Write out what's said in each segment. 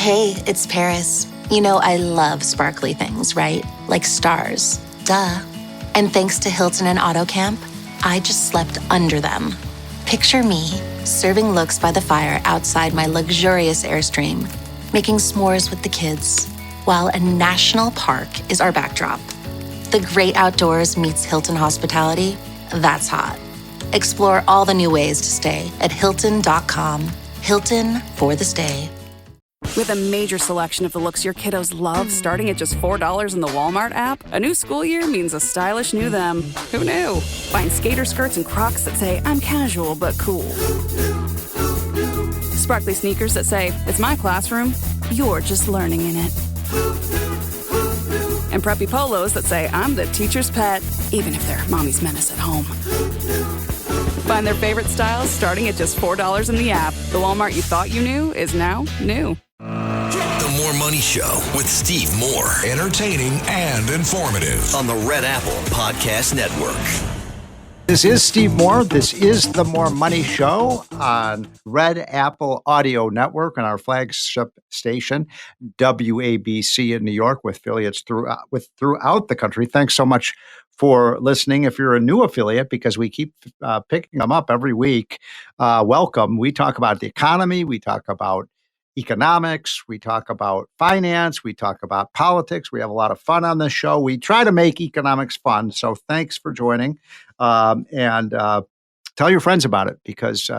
Hey, it's Paris. You know, I love sparkly things, right? Like stars. Duh. And thanks to Hilton and AutoCamp, I just slept under them. Picture me, serving looks by the fire outside my luxurious Airstream, making s'mores with the kids, while a national park is our backdrop. The great outdoors meets Hilton hospitality. That's hot. Explore all the new ways to stay at Hilton.com. Hilton for the stay. With a major selection of the looks your kiddos love starting at just $4 in the Walmart app, a new school year means a stylish new them. Who knew? Find skater skirts and Crocs that say, I'm casual but cool. Sparkly sneakers that say, it's my classroom, you're just learning in it. And preppy polos that say, I'm the teacher's pet, even if they're mommy's menace at home. Find their favorite styles starting at just $4 in the app. The Walmart you thought you knew is now new. The More Money Show with Steve Moore. Entertaining and informative on the Red Apple Podcast Network. This is Steve Moore. This is the More Money Show on Red Apple Audio Network and our flagship station, WABC in New York, with affiliates throughout the country. Thanks so much for listening. If you're a new affiliate, because we keep picking them up every week, welcome. We talk about the economy. We talk about economics. We talk about finance. We talk about politics. We have a lot of fun on this show. We try to make economics fun. So thanks for joining. And tell your friends about it, because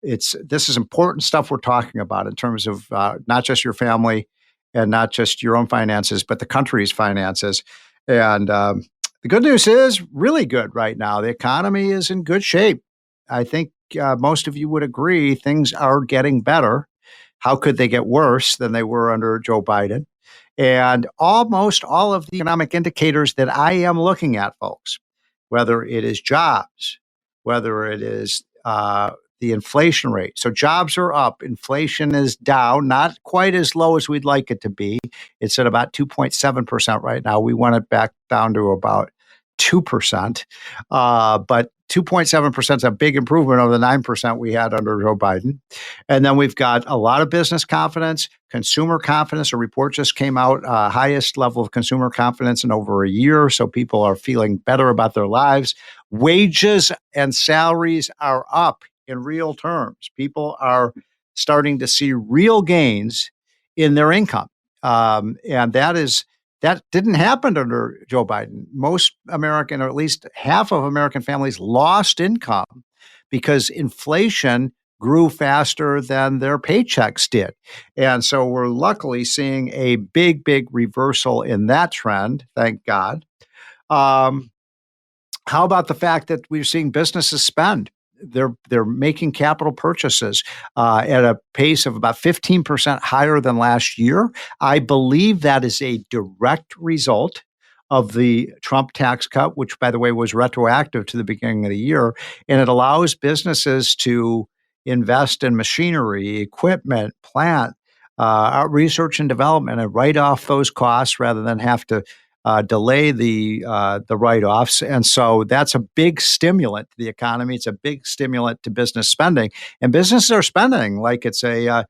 this is important stuff we're talking about in terms of not just your family and not just your own finances, but the country's finances. And the good news is really good right now. The economy is in good shape. I think most of you would agree things are getting better. How could they get worse than they were under Joe Biden? And almost all of the economic indicators that I am looking at, folks, whether it is jobs, whether it is the inflation rate. So jobs are up. Inflation is down, not quite as low as we'd like it to be. It's at about 2.7% right now. We want it back down to about 2%. But 2.7% is a big improvement over the 9% we had under Joe Biden. And then we've got a lot of business confidence, consumer confidence. A report just came out, highest level of consumer confidence in over a year. So people are feeling better about their lives. Wages and salaries are up in real terms. People are starting to see real gains in their income. And that didn't happen under Joe Biden. Most American, or at least half of American families, lost income because inflation grew faster than their paychecks did. And so we're luckily seeing a big, big reversal in that trend, thank God. How about the fact that we're seeing businesses spend? They're making capital purchases at a pace of about 15% higher than last year. I believe that is a direct result of the Trump tax cut, which, by the way, was retroactive to the beginning of the year. And it allows businesses to invest in machinery, equipment, plant, research and development, and write off those costs rather than have to delay the write-offs. And so that's a big stimulant to the economy. It's a big stimulant to business spending. And businesses are spending like it's a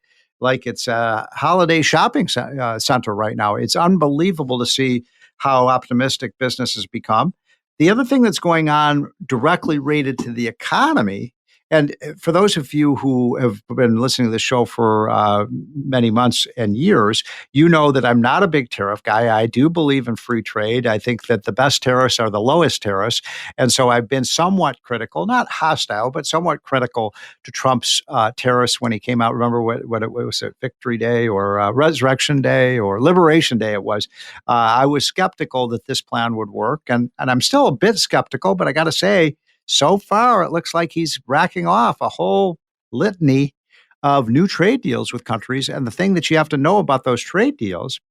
holiday shopping center right now. It's unbelievable to see how optimistic businesses become. The other thing that's going on directly related to the economy, and for those of you who have been listening to the show for many months and years, you know that I'm not a big tariff guy. I do believe in free trade. I think that the best tariffs are the lowest tariffs. And so I've been somewhat critical, not hostile, but somewhat critical to Trump's tariffs when he came out. Remember what it was, Victory Day or Resurrection Day or Liberation Day it was. I was skeptical that this plan would work. And I'm still a bit skeptical, but I got to say, so far, it looks like he's racking off a whole litany of new trade deals with countries. And the thing that you have to know about those trade deals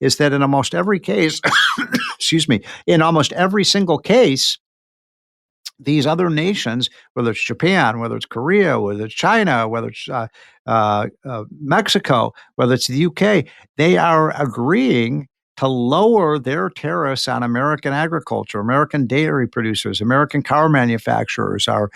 is that in almost every case, in almost every single case, these other nations, whether it's Japan, whether it's Korea, whether it's China, whether it's Mexico, whether it's the UK, they are agreeing to lower their tariffs on American agriculture, American dairy producers, American car manufacturers, our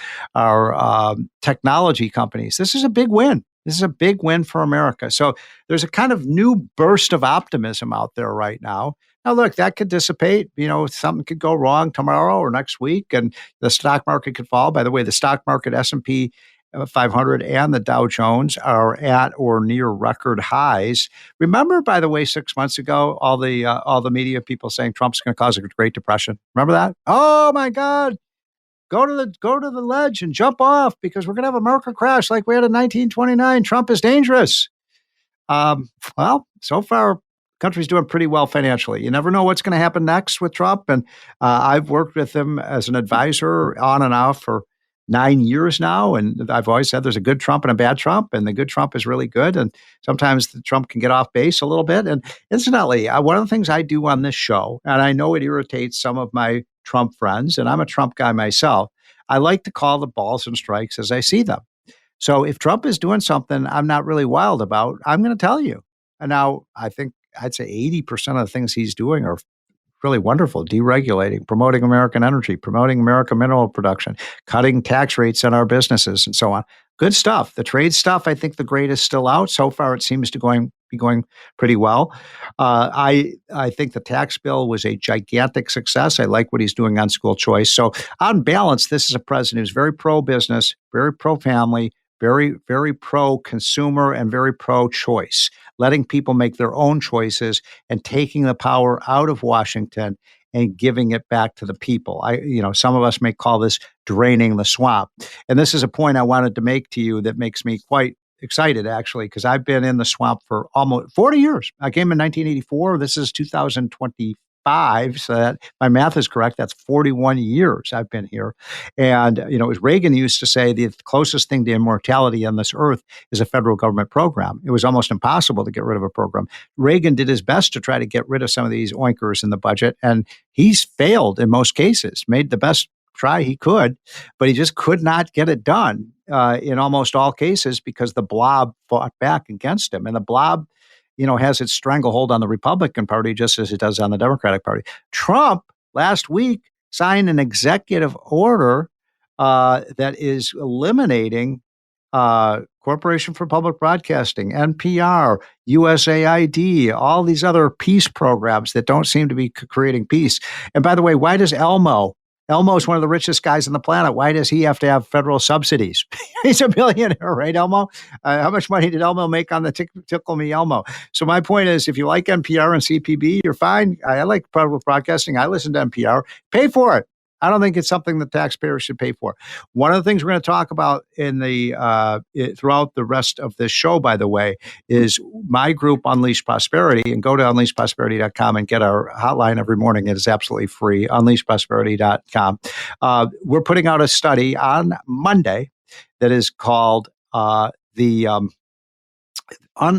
technology companies. This is a big win. This is a big win for America. So there's a kind of new burst of optimism out there right now. Now, look, that could dissipate. Something could go wrong tomorrow or next week, and the stock market could fall. By the way, the stock market, S&P 500 and the Dow Jones are at or near record highs. Remember, by the way, 6 months ago, all the media people saying Trump's going to cause a Great Depression. Remember that? Oh my God. Go to the ledge and jump off because we're going to have a market crash like we had in 1929. Trump is dangerous. Well, so far, country's doing pretty well financially. You never know what's going to happen next with Trump. And I've worked with him as an advisor on and off for 9 years now. And I've always said there's a good Trump and a bad Trump, and the good Trump is really good. And sometimes the Trump can get off base a little bit. And incidentally, one of the things I do on this show, and I know it irritates some of my Trump friends, and I'm a Trump guy myself, I like to call the balls and strikes as I see them. So if Trump is doing something I'm not really wild about, I'm going to tell you. And now I think I'd say 80% of the things he's doing are really wonderful. Deregulating, promoting American energy, promoting American mineral production, cutting tax rates on our businesses, and so on. Good stuff. The trade stuff, I think the grade is still out. So far, it seems to be going pretty well. I think the tax bill was a gigantic success. I like what he's doing on school choice. So on balance, this is a president who's very pro-business, very pro-family, very, very pro-consumer, and very pro-choice, letting people make their own choices and taking the power out of Washington and giving it back to the people. Some of us may call this draining the swamp. And this is a point I wanted to make to you that makes me quite excited, actually, because I've been in the swamp for almost 40 years. I came in 1984. This is 2025. So that my math is correct. That's 41 years I've been here. And, as Reagan used to say, the closest thing to immortality on this earth is a federal government program. It was almost impossible to get rid of a program. Reagan did his best to try to get rid of some of these oinkers in the budget, and he's failed in most cases, made the best try he could, but he just could not get it done in almost all cases because the blob fought back against him. And the blob, has its stranglehold on the Republican Party just as it does on the Democratic Party. Trump last week signed an executive order that is eliminating Corporation for Public Broadcasting, NPR, USAID, all these other peace programs that don't seem to be creating peace. And by the way, why does Elmo is one of the richest guys on the planet. Why does he have to have federal subsidies? He's a billionaire, right, Elmo? How much money did Elmo make on the Tickle Me Elmo? So my point is, if you like NPR and CPB, you're fine. I like public broadcasting. I listen to NPR. Pay for it. I don't think it's something that taxpayers should pay for. One of the things we're going to talk about in the throughout the rest of this show, by the way, is my group, Unleash Prosperity, and go to unleashprosperity.com and get our hotline every morning. It is absolutely free, unleashprosperity.com. We're putting out a study on Monday that is called it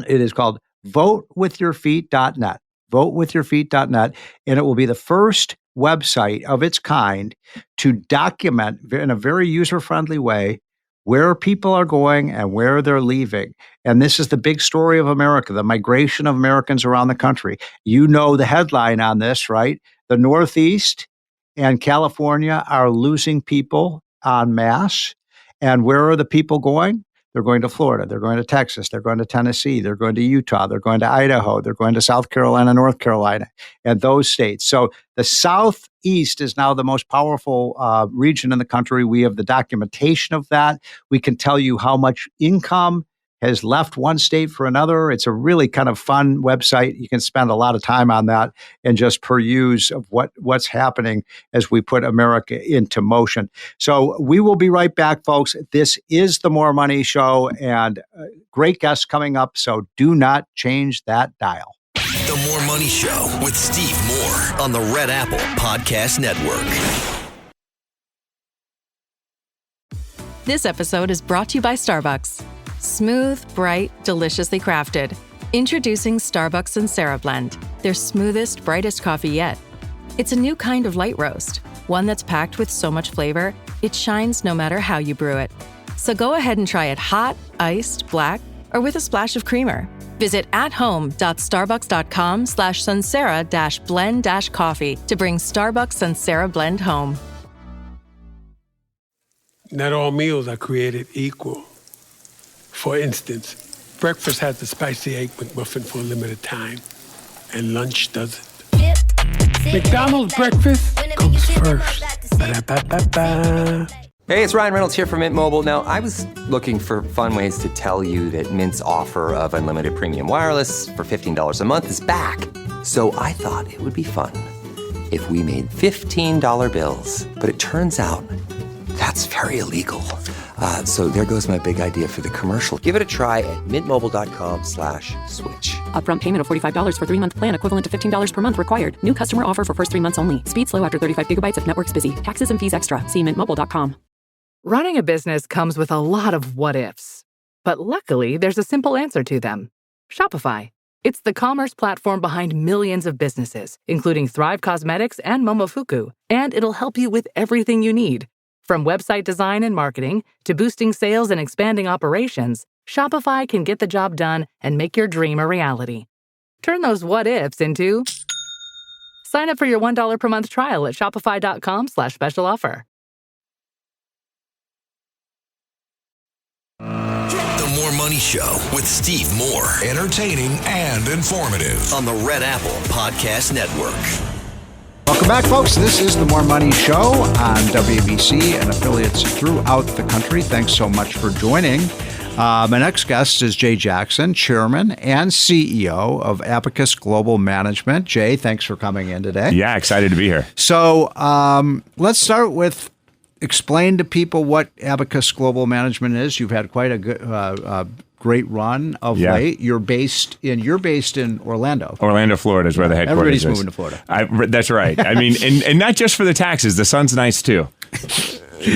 is called votewithyourfeet.net. Votewithyourfeet.net, and it will be the first website of its kind to document in a very user-friendly way where people are going and where they're leaving. And this is the big story of America, the migration of Americans around the country. You know the headline on this, right? The Northeast and California are losing people en masse. And where are the people going? They're going to Florida. They're going to Texas. They're going to Tennessee. They're going to Utah. They're going to Idaho. They're going to South Carolina, North Carolina, and those states. So the Southeast is now the most powerful region in the country. We have the documentation of that. We can tell you how much income has left one state for another. It's a really kind of fun website. You can spend a lot of time on that and just peruse of what's happening as we put America into motion. So we will be right back, folks. This is the More Money Show, and great guests coming up, so do not change that dial. The More Money Show with Steve Moore on the Red Apple Podcast Network. This episode is brought to you by Starbucks. Smooth, bright, deliciously crafted. Introducing Starbucks Sansera Blend, their smoothest, brightest coffee yet. It's a new kind of light roast, one that's packed with so much flavor, it shines no matter how you brew it. So go ahead and try it hot, iced, black, or with a splash of creamer. Visit athome.starbucks.com/Sansera-blend-coffee to bring Starbucks Sansera Blend home. Not all meals are created equal. For instance, breakfast has the spicy egg McMuffin for a limited time, and lunch doesn't. McDonald's breakfast comes first. Ba-da-ba-ba-ba. Hey, it's Ryan Reynolds here from Mint Mobile. Now, I was looking for fun ways to tell you that Mint's offer of unlimited premium wireless for $15 a month is back. So I thought it would be fun if we made $15 bills. But it turns out that's very illegal. So there goes my big idea for the commercial. Give it a try at mintmobile.com/switch. Upfront payment of $45 for 3-month plan, equivalent to $15 per month required. New customer offer for first 3 months only. Speed slow after 35 gigabytes if network's busy. Taxes and fees extra. See mintmobile.com. Running a business comes with a lot of what-ifs. But luckily, there's a simple answer to them. Shopify. It's the commerce platform behind millions of businesses, including Thrive Cosmetics and Momofuku. And it'll help you with everything you need. From website design and marketing to boosting sales and expanding operations, Shopify can get the job done and make your dream a reality. Turn those what-ifs into... Sign up for your $1 per month trial at shopify.com/special offer. The More Money Show with Steve Moore. Entertaining and informative on the Red Apple Podcast Network. Welcome back, folks. This is the More Money Show on WABC and affiliates throughout the country. Thanks so much for joining. My next guest is Jay Jackson, Chairman and CEO of Abacus Global Management. Jay, thanks for coming in today. Yeah, excited to be here. So let's start with explain to people what Abacus Global Management is. You've had quite a good, great run of late. You're based in Orlando. Orlando, Florida is where the headquarters Everybody's is. moving to Florida. That's right. I mean, and not just for the taxes. The sun's nice too.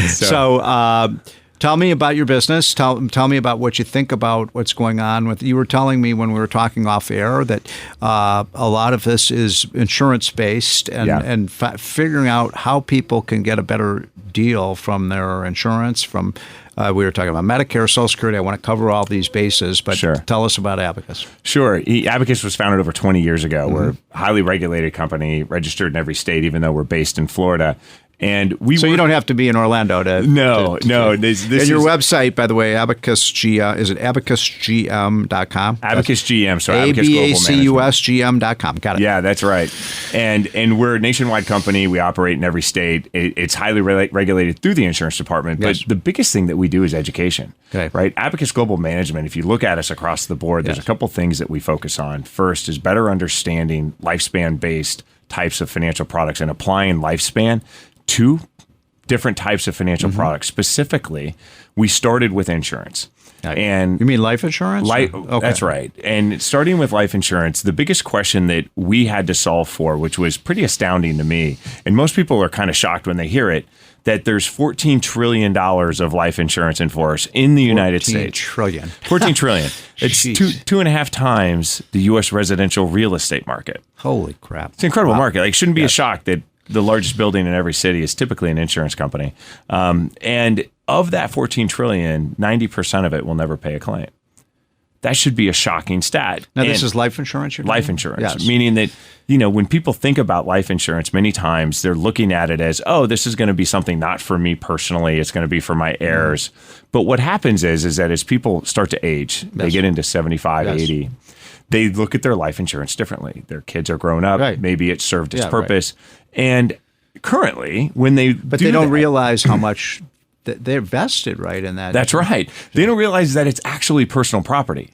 So tell me about your business. Tell me about what you think about what's going on with. You were telling me when we were talking off air that a lot of this is insurance based and figuring out how people can get a better deal from their insurance. From we were talking about Medicare, Social Security. I want to cover all these bases, but tell us about Abacus. Sure. Abacus was founded over 20 years ago. We're a highly regulated company, registered in every state, even though we're based in Florida. And you don't have to be in Orlando to. No. This and your website, by the way, Abacus is it abacusgm.com? Abacus GM, so Abacus Global ABACUSGM.com. Got it. Yeah, that's right. And we're a nationwide company. We operate in every state. It's highly regulated through the insurance department. But the biggest thing that we do is education. Okay. Right? Abacus Global Management, if you look at us across the board, there's a couple things that we focus on. First is better understanding lifespan-based types of financial products and applying lifespan to different types of financial products. Specifically, we started with insurance. And you mean life insurance? Okay. That's right. And starting with life insurance, the biggest question that we had to solve for, which was pretty astounding to me, and most people are kind of shocked when they hear it, that there's $14 trillion of life insurance in force in the United States. $14 trillion. It's two and a half times the U.S. residential real estate market. Holy crap. It's an incredible market. Like, it shouldn't be a shock that the largest building in every city is typically an insurance company. And of that $14 trillion, 90% of it will never pay a claim. That should be a shocking stat. Now, this is life insurance? Life insurance, meaning that, when people think about life insurance, many times they're looking at it as, oh, this is going to be something not for me personally. It's going to be for my heirs. But what happens is that as people start to age, they get into 75, 80, they look at their life insurance differently. Their kids are grown up. Right. Maybe it served its purpose. Right. And currently, when they they don't realize how much they're vested, right, in that. That's right. They don't realize that it's actually personal property.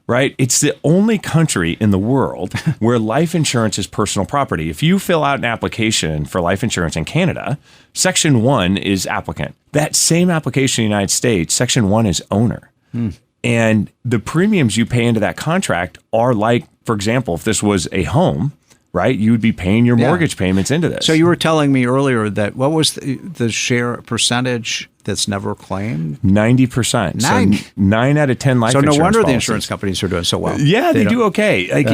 Right? It's the only country in the world where life insurance is personal property. If you fill out an application for life insurance in Canada, Section 1 is applicant. That same application in the United States, Section 1 is owner. And the premiums you pay into that contract are like, for example, if this was a home, right, you would be paying your mortgage payments into this. So you were telling me earlier that what was the share percentage that's never claimed? 90%. So 9 out of 10 life insurance So no wonder policies. The insurance companies are doing so well. Yeah, they do okay. Like,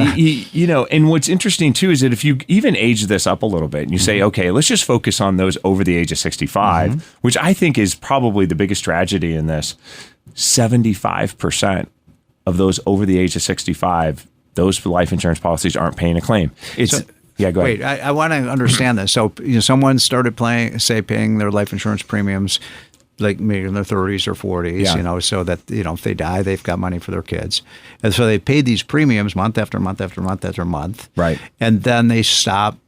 and what's interesting too is that if you even age this up a little bit and you say, okay, let's just focus on those over the age of 65, which I think is probably the biggest tragedy in this. 75% of those over the age of 65, those life insurance policies aren't paying a claim. Go ahead. Wait, I want to understand this. So someone started paying their life insurance premiums like maybe in their 30s or 40s, so that, if they die, they've got money for their kids. And so they paid these premiums month after month after month after month. Right. And then they stop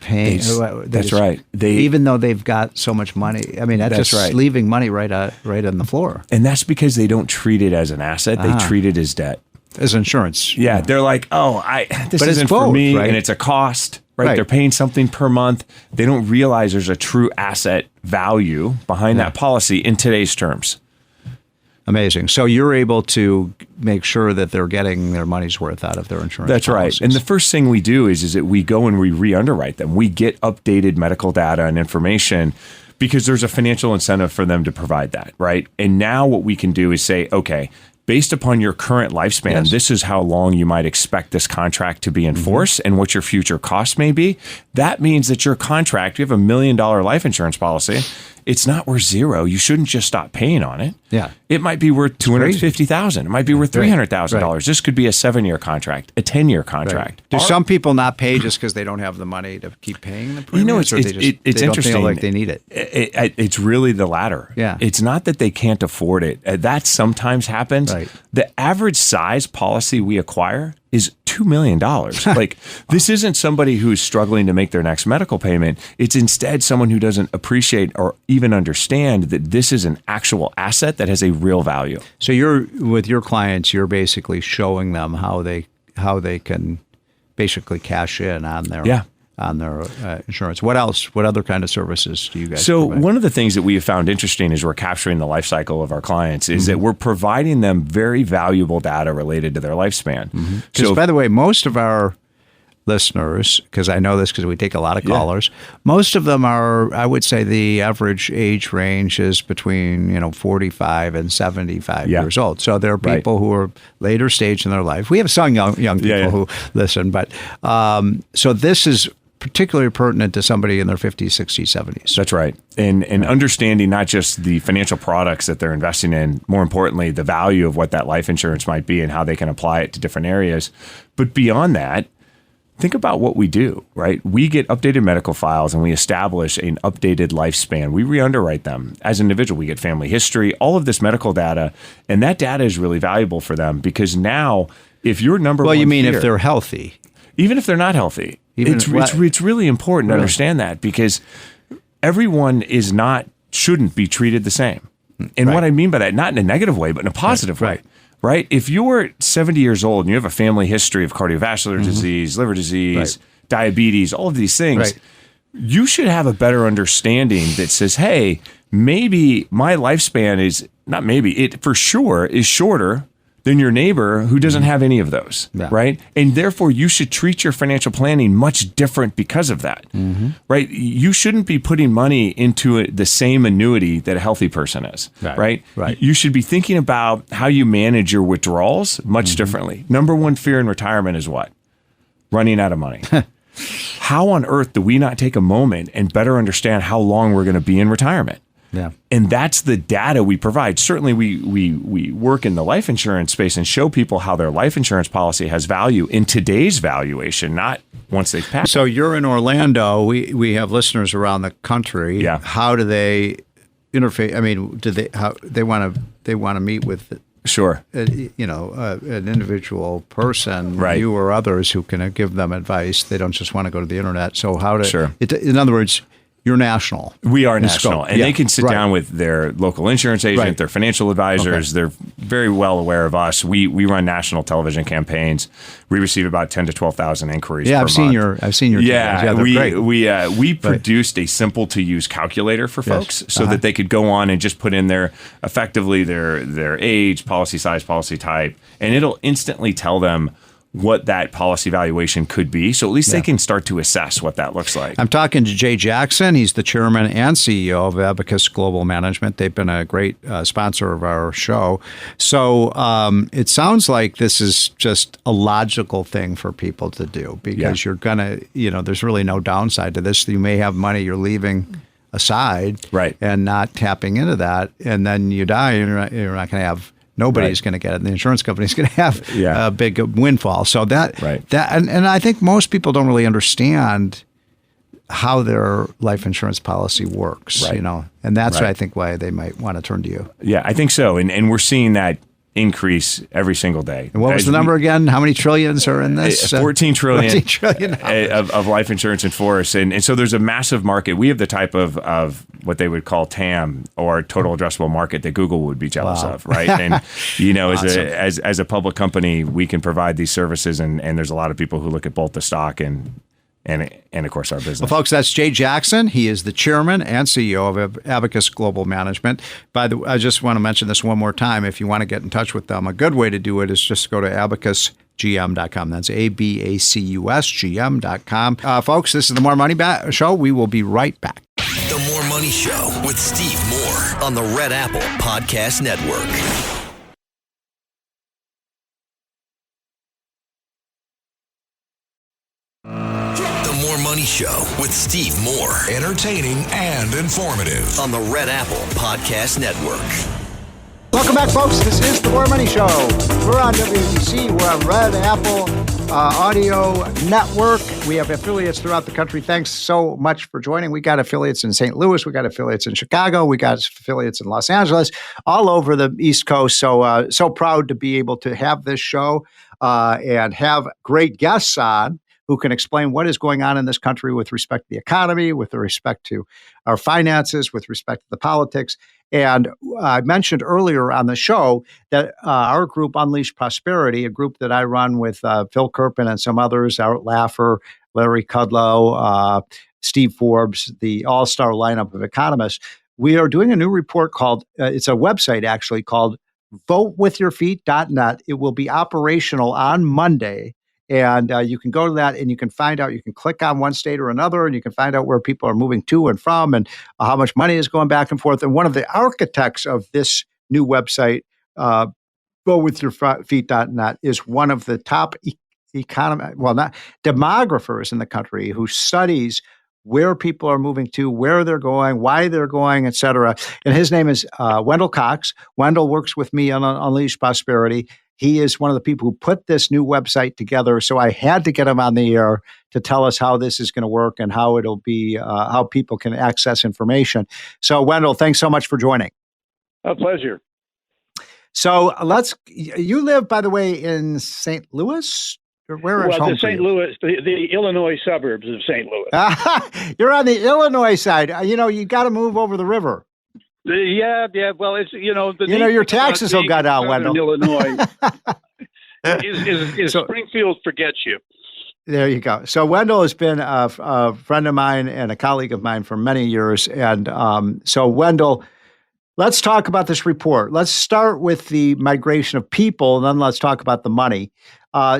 paying. That's right. Even though they've got so much money. I mean, that's just right. leaving money right on the floor. And that's because they don't treat it as an asset. They treat it as debt. As insurance. Yeah. They're like, this but isn't both, for me, right? and it's a cost. Right. They're paying something per month. They don't realize there's a true asset value behind that policy in today's terms. Amazing. So you're able to make sure that they're getting their money's worth out of their insurance That's policies. right. And the first thing we do is that we go and we re-underwrite them. We get updated medical data and information because there's a financial incentive for them to provide that, right? And now what we can do is say, okay, based upon your current lifespan, this is how long you might expect this contract to be in force and what your future costs may be. That means that your contract, you have $1 million life insurance policy, it's not worth $0. You shouldn't just stop paying on it. Yeah. It might be worth $250,000. It might be worth $300,000. Right. This could be a 7-year contract, a 10-year contract. Right. Do some people not pay just because they don't have the money to keep paying the premiums? It's they interesting. Don't feel like they need it. It's really the latter. Yeah. It's not that they can't afford it. That sometimes happens. Right. The average size policy we acquire is $2 million. Like, this isn't somebody who's struggling to make their next medical payment. It's instead someone who doesn't appreciate or even understand that this is an actual asset that has a real value. So with your clients, you're basically showing them how they can basically cash in on their insurance. What else? What other kind of services do you guys provide? One of the things that we have found interesting as we're capturing the life cycle of our clients is that we're providing them very valuable data related to their lifespan. Because, by the way, most of our listeners, because I know this because we take a lot of callers, most of them are, I would say the average age range is between 45 and 75 years old. So there are people who are later stage in their life. We have some young people who listen, but so this is particularly pertinent to somebody in their 50s, 60s, 70s. That's right. And understanding not just the financial products that they're investing in, more importantly, the value of what that life insurance might be and how they can apply it to different areas. But beyond that, think about what we do, right? We get updated medical files and we establish an updated lifespan. We re-underwrite them as an individual. We get family history, all of this medical data, and that data is really valuable for them because now if your number one Well, you mean fear, if they're healthy? Even if they're not healthy. It's really important to understand that because everyone shouldn't be treated the same. And what I mean by that, not in a negative way, but in a positive way. Right? If you're 70 years old and you have a family history of cardiovascular disease, liver disease, diabetes, all of these things, you should have a better understanding that says, hey, maybe my lifespan it for sure is shorter than your neighbor who doesn't have any of those, right? And therefore, you should treat your financial planning much different because of that, right? You shouldn't be putting money into the same annuity that a healthy person is, right? You should be thinking about how you manage your withdrawals much differently. Number one fear in retirement is what? Running out of money. How on earth do we not take a moment and better understand how long we're going to be in retirement? Yeah. And that's the data we provide. Certainly we work in the life insurance space and show people how their life insurance policy has value in today's valuation, not once they've passed. So you're in Orlando. We have listeners around the country. Yeah. How do they interface? I mean, they want to meet with an individual person, you or others, who can give them advice. They don't just want to go to the internet. So how to in other words, you're national. We are national. And they can sit down with their local insurance agent, their financial advisors. They're very well aware of us. We run national television campaigns. We receive about 10 to 12,000 inquiries per month. I've seen your yeah, great. We produced a simple to use calculator for folks so that they could go on and just put in their age, policy size, policy type, and it'll instantly tell them what that policy valuation could be. So at least they can start to assess what that looks like. I'm talking to Jay Jackson. He's the chairman and CEO of Abacus Global Management. They've been a great sponsor of our show. So it sounds like this is just a logical thing for people to do because you're going to, there's really no downside to this. You may have money you're leaving aside and not tapping into that. And then you die and you're not going to have Nobody's going to get it. And the insurance company's going to have a big windfall. So and I think most people don't really understand how their life insurance policy works, Right. you know, and that's Right. I think why they might want to turn to you. Yeah, I think so. And we're seeing that increase every single day. And what was the number again? How many trillions are in this? 14 trillion, 14 trillion of life insurance in force. And so there's a massive market. We have the type of what they would call TAM, or total addressable market, that Google would be jealous of, right? And, you know, Awesome. as a public company, we can provide these services. And there's a lot of people who look at both the stock and of course, our business. Well, folks, that's Jay Jackson. He is the chairman and CEO of Abacus Global Management. By the way, I just want to mention this one more time. If you want to get in touch with them, a good way to do it is just go to abacusgm.com. That's ABACUSGM.com. Folks, this is the More Money Show. We will be right back. The More Money Show with Steve Moore on the Red Apple Podcast Network. The More Money Show with Steve Moore. Entertaining and informative on the Red Apple Podcast Network. Welcome back, folks. This is the More Money Show. We're on WABC. We're on Red Apple Audio Network. We have affiliates throughout the country. Thanks so much for joining. We got affiliates in St. Louis. We got affiliates in Chicago. We got affiliates in Los Angeles, all over the East Coast. So proud to be able to have this show and have great guests on who can explain what is going on in this country with respect to the economy, with respect to our finances, with respect to the politics. And I mentioned earlier on the show that our group, Unleash Prosperity, a group that I run with Phil Kerpen and some others, Art Laffer, Larry Kudlow, Steve Forbes, the all-star lineup of economists, we are doing a new report called, it's a website actually called votewithyourfeet.net. It will be operational on Monday. And you can go to that and you can find out, you can click on one state or another, and you can find out where people are moving to and from and how much money is going back and forth. And one of the architects of this new website, votewithyourfeet.net, is one of the top demographers in the country who studies where people are moving to, where they're going, why they're going, et cetera. And his name is Wendell Cox. Wendell works with me on Unleash Prosperity. He is one of the people who put this new website together. So I had to get him on the air to tell us how this is going to work and how it'll be, how people can access information. So Wendell, thanks so much for joining. A pleasure. So you live, by the way, in St. Louis? Where is home the St. Louis, the Illinois suburbs of St. Louis. You're on the Illinois side. You got to move over the river. Yeah. Well, it's your taxes will go down, Wendell. Illinois is Springfield forgets you. There you go. So Wendell has been a friend of mine and a colleague of mine for many years, and so Wendell, let's talk about this report. Let's start with the migration of people, and then let's talk about the money.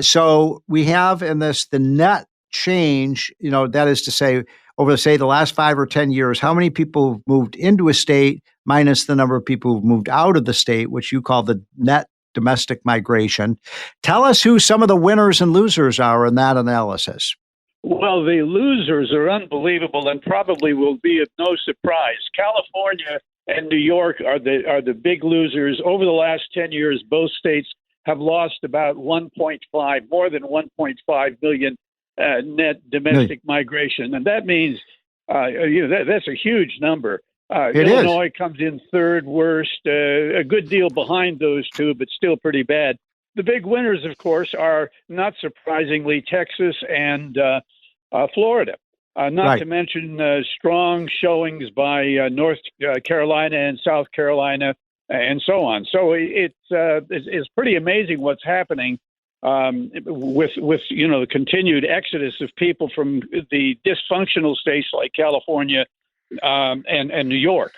So we have in this the net change. That is to say, over, say, the last 5 or 10 years, how many people have moved into a state minus the number of people who've moved out of the state, which you call the net domestic migration. Tell us who some of the winners and losers are in that analysis. Well, the losers are unbelievable and probably will be of no surprise. California and New York are the big losers. Over the last 10 years, both states have lost about more than 1.5 million net domestic migration. And that means that's a huge number. Illinois comes in third worst, a good deal behind those two, but still pretty bad. The big winners, of course, are not surprisingly Texas and Florida. Not to mention strong showings by North Carolina and South Carolina and so on. So it's pretty amazing what's happening with the continued exodus of people from the dysfunctional states like California and New York.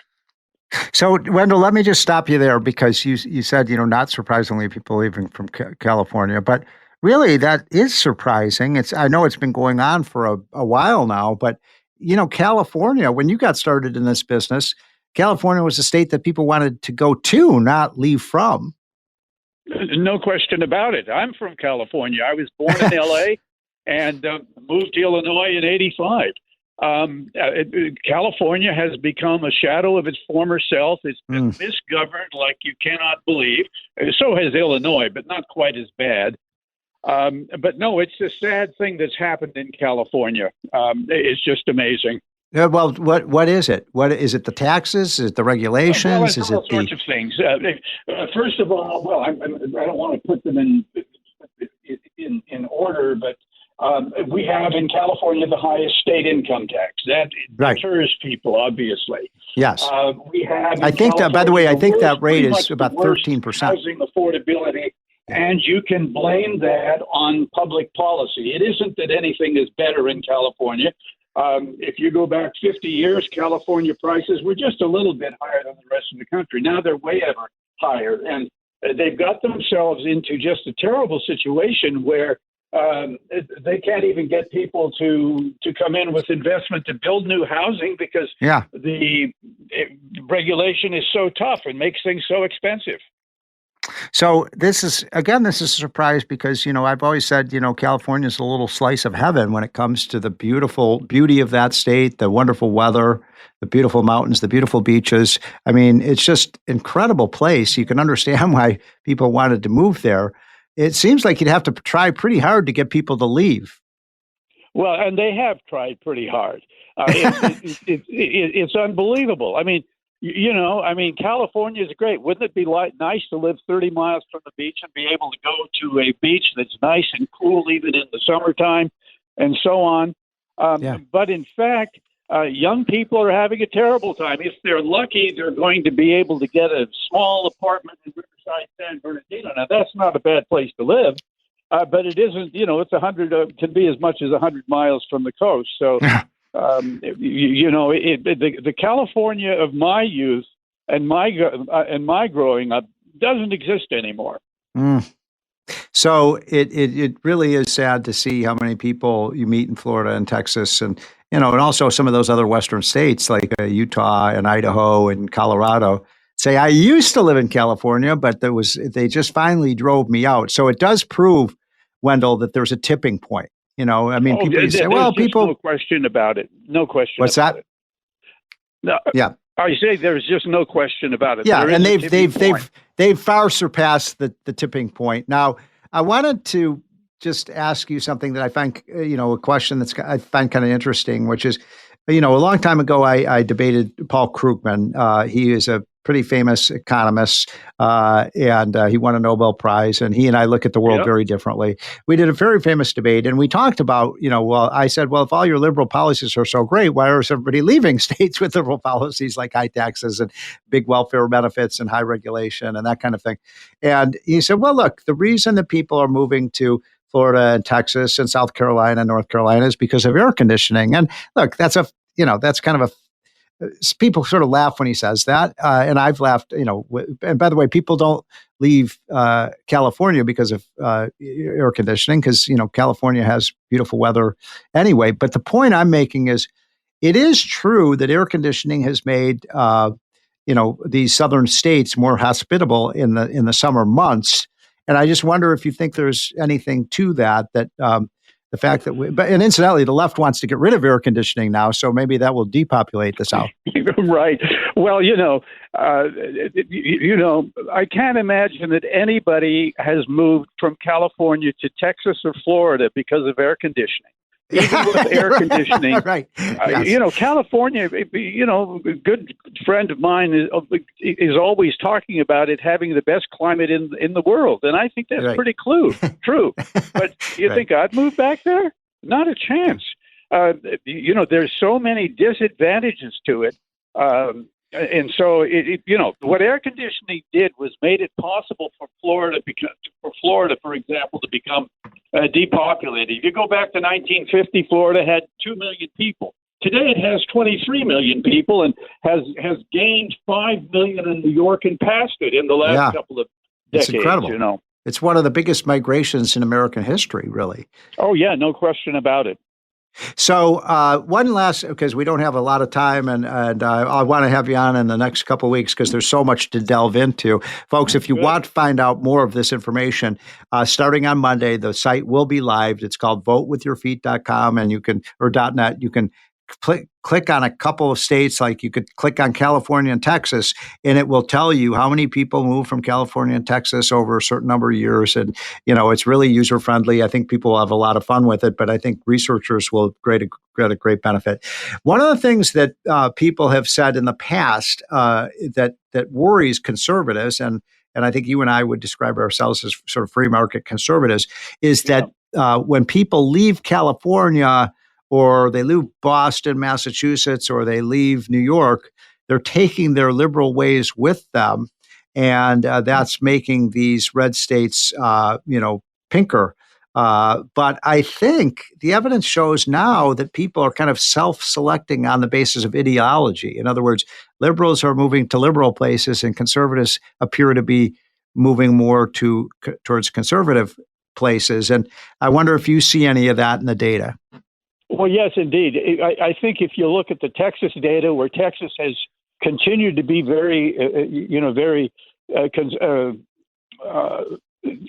So, Wendell, let me just stop you there because you said, not surprisingly, people leaving from California, but really that is surprising. I know it's been going on for a while now, but, California, when you got started in this business, California was a state that people wanted to go to, not leave from. No question about it. I'm from California. I was born in L.A. and moved to Illinois in 1985. California has become a shadow of its former self. It's been misgoverned like you cannot believe. So has Illinois, but not quite as bad. But no, it's a sad thing that's happened in California. It's just amazing. Yeah, well, what is it? What is it? The taxes? Is it the regulations? Well, is it's all it sorts of things. First of all, well, I don't want to put them in order, but we have in California the highest state income tax. That deters people, obviously. Yes. We have. I think that, by the way, I think that rate is about 13%. Housing affordability, and you can blame that on public policy. It isn't that anything is better in California. If you go back 50 years, California prices were just a little bit higher than the rest of the country. Now they're way ever higher, and they've got themselves into just a terrible situation where they can't even get people to come in with investment to build new housing because the regulation is so tough and makes things so expensive. So this is a surprise because, I've always said, California is a little slice of heaven when it comes to the beauty of that state, the wonderful weather, the beautiful mountains, the beautiful beaches. I mean, it's just incredible place. You can understand why people wanted to move there. It seems like you'd have to try pretty hard to get people to leave. Well, and they have tried pretty hard. It's unbelievable. I mean, California is great. Wouldn't it be nice to live 30 miles from the beach and be able to go to a beach that's nice and cool even in the summertime and so on? But in fact, young people are having a terrible time. If they're lucky, they're going to be able to get a small apartment in Riverside, San Bernardino. Now, that's not a bad place to live, but it isn't, it's 100, can be as much as 100 miles from the coast. So, the California of my youth and my growing up doesn't exist anymore. So it really is sad to see how many people you meet in Florida and Texas and also some of those other Western states like Utah and Idaho and Colorado say, I used to live in California, but they just finally drove me out. So it does prove, Wendell, that there's a tipping point. People say, well, people. No question about it. No question. What's that? No. Yeah. I say there's just no question about it. Yeah, and they've far surpassed the tipping point. Now, I wanted to just ask you something that I find, a question I find kind of interesting, which is, a long time ago, I debated Paul Krugman. He is a pretty famous economist, and he won a Nobel Prize, and he and I look at the world very differently. We did a very famous debate, and we talked about, I said, well, if all your liberal policies are so great, why is everybody leaving states with liberal policies like high taxes and big welfare benefits and high regulation and that kind of thing? And he said, well, look, the reason that people are moving to Florida and Texas and South Carolina and North Carolina is because of air conditioning. And look, that's kind of people sort of laugh when he says that. And I've laughed, and by the way, people don't leave California because of air conditioning because, California has beautiful weather anyway. But the point I'm making is it is true that air conditioning has made, these southern states more hospitable in the summer months. And I just wonder if you think there's anything to that, the fact that and incidentally, the left wants to get rid of air conditioning now, so maybe that will depopulate the South. Right. Well, I can't imagine that anybody has moved from California to Texas or Florida because of air conditioning. Even with air conditioning, right? Yes. California. A good friend of mine is always talking about it having the best climate in the world, and I think that's pretty true. But you think I'd move back there? Not a chance. There's so many disadvantages to it. And so, what air conditioning did was made it possible for Florida, for example, to become depopulated. If you go back to 1950, Florida had 2 million people. Today, it has 23 million people and has gained 5 million in New York and passed it in the last couple of decades. It's incredible. It's one of the biggest migrations in American history, really. Oh yeah, no question about it. So one last, because we don't have a lot of time, and I want to have you on in the next couple of weeks because there's so much to delve into. Folks, if you want to find out more of this information, starting on Monday, the site will be live. It's called votewithyourfeet.com, and you can, or .net, you can click on a couple of states, like you could click on California and Texas, and it will tell you how many people move from California and Texas over a certain number of years. And, it's really user friendly. I think people will have a lot of fun with it, but I think researchers will get a great benefit. One of the things that people have said in the past that worries conservatives, and I think you and I would describe ourselves as sort of free market conservatives, is that when people leave California, or they leave Boston, Massachusetts, or they leave New York, they're taking their liberal ways with them. And that's making these red states, pinker. But I think the evidence shows now that people are kind of self-selecting on the basis of ideology. In other words, liberals are moving to liberal places, and conservatives appear to be moving more towards conservative places. And I wonder if you see any of that in the data. Well, yes, indeed. I think if you look at the Texas data, where Texas has continued to be very,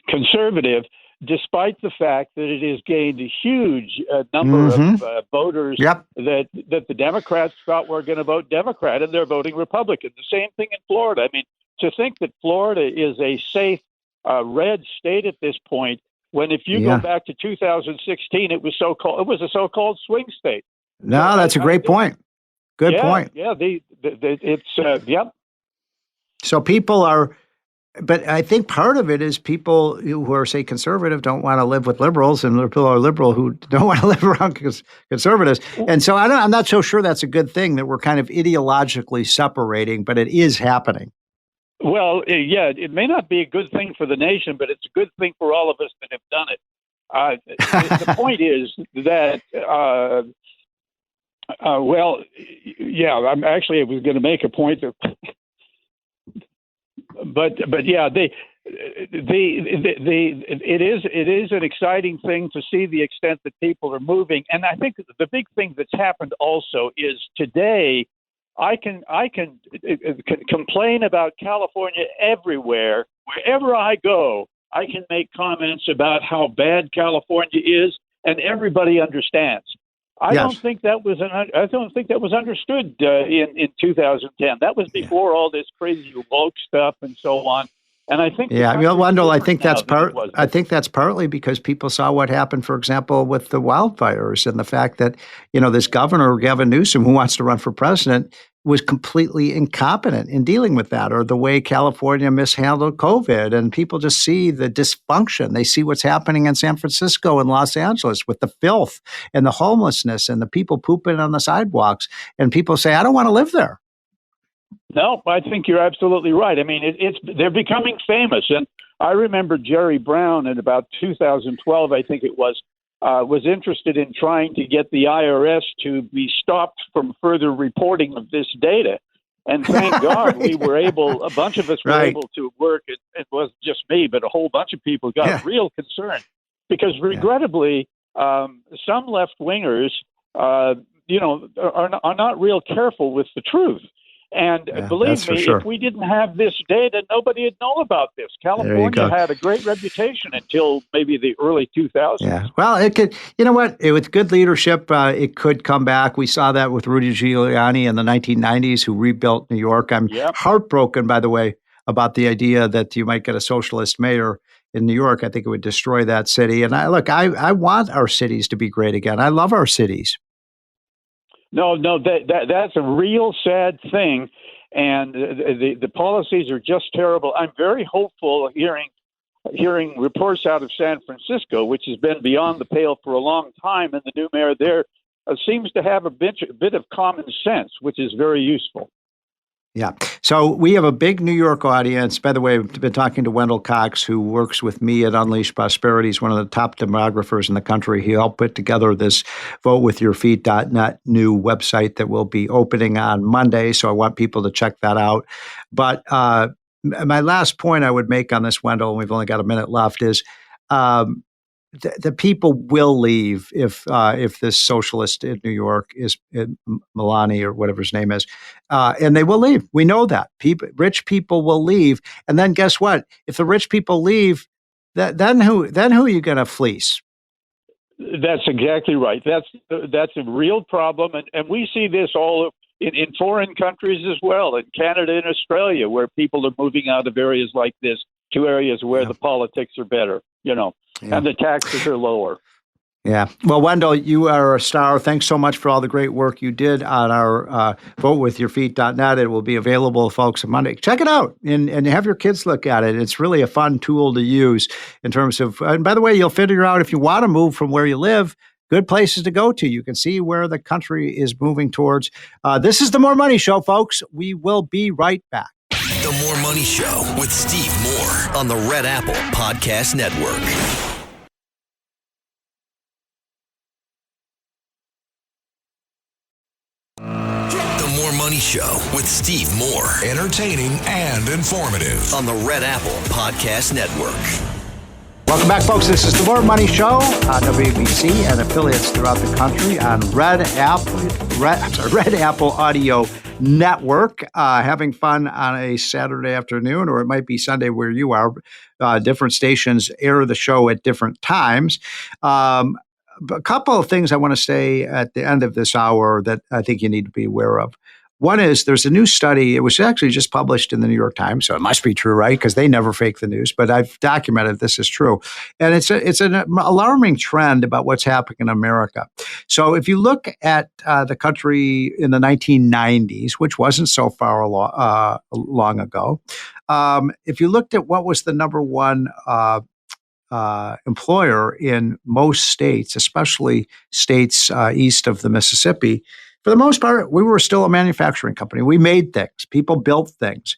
conservative, despite the fact that it has gained a huge number of voters that the Democrats thought were going to vote Democrat, and they're voting Republican. The same thing in Florida. I mean, to think that Florida is a safe red state at this point, when if you go back to 2016, it was a so-called swing state. No, that's a great point. Good point. Yeah, So people are, but I think part of it is people who are, say, conservative don't want to live with liberals, and people are liberal who don't want to live around conservatives. And so I'm not so sure that's a good thing, that we're kind of ideologically separating, but it is happening. Well, it may not be a good thing for the nation, but it's a good thing for all of us that have done it. The point is that, I was going to make a point, but yeah, it is an exciting thing to see the extent that people are moving, and I think the big thing that's happened also is today. I can complain about California everywhere. Wherever I go, I can make comments about how bad California is, and everybody understands. I don't think that was understood in 2010. That was before all this crazy woke stuff and so on. And I think, Wendell, I think that's partly because people saw what happened, for example, with the wildfires, and the fact that, this governor, Gavin Newsom, who wants to run for president, was completely incompetent in dealing with that, or the way California mishandled COVID. And people just see the dysfunction. They see what's happening in San Francisco and Los Angeles with the filth and the homelessness and the people pooping on the sidewalks. And people say, I don't want to live there. No, I think you're absolutely right. I mean, they're becoming famous. And I remember Jerry Brown in about 2012, I think it was interested in trying to get the IRS to be stopped from further reporting of this data. And thank God we were able, a bunch of us were able to work. It wasn't just me, but a whole bunch of people got real concerned because regrettably, some left-wingers, are not real careful with the truth. And believe me, if we didn't have this data, nobody would know about this. California had a great reputation until maybe the early 2000s. Yeah. Well, it could, with good leadership, it could come back. We saw that with Rudy Giuliani in the 1990s, who rebuilt New York. I'm heartbroken, by the way, about the idea that you might get a socialist mayor in New York. I think it would destroy that city. And I want our cities to be great again. I love our cities. No, that's a real sad thing, and the policies are just terrible. I'm very hopeful hearing reports out of San Francisco, which has been beyond the pale for a long time, and the new mayor there seems to have a bit of common sense, which is very useful. Yeah. So we have a big New York audience. By the way, I've been talking to Wendell Cox, who works with me at Unleash Prosperity. He's one of the top demographers in the country. He helped put together this votewithyourfeet.net new website that will be opening on Monday. So I want people to check that out. But my last point I would make on this, Wendell, and we've only got a minute left, is the people will leave if this socialist in New York is Mamdani or whatever his name is, and they will leave. We know that rich people will leave, and then guess what? If the rich people leave, then who are you going to fleece? That's exactly right. That's a real problem, and we see this all in foreign countries as well, in Canada and Australia, where people are moving out of areas like this to areas where the politics are better, and the taxes are lower. Yeah. Well, Wendell, you are a star. Thanks so much for all the great work you did on our votewithyourfeet.net. It will be available, folks, on Monday. Check it out and have your kids look at it. It's really a fun tool to use in terms of, and by the way, you'll figure out if you want to move from where you live, good places to go to. You can see where the country is moving towards. This is the More Money Show, folks. We will be right back. The More Money Show with Steve Moore on the Red Apple Podcast Network. The More Money Show with Steve Moore. Entertaining and informative on the Red Apple Podcast Network. Welcome back, folks. This is the More Money Show on WABC and affiliates throughout the country on Red Apple Audio Network. Having fun on a Saturday afternoon, or it might be Sunday where you are. Different stations air the show at different times. A couple of things I want to say at the end of this hour that I think you need to be aware of. One is there's a new study. It was actually just published in the New York Times, so it must be true, right? Because they never fake the news. But I've documented this is true, and it's an alarming trend about what's happening in America. So if you look at the country in the 1990s, which wasn't so far long ago, if you looked at what was the number one employer in most states, especially states east of the Mississippi, for the most part, we were still a manufacturing company. We made things. People built things.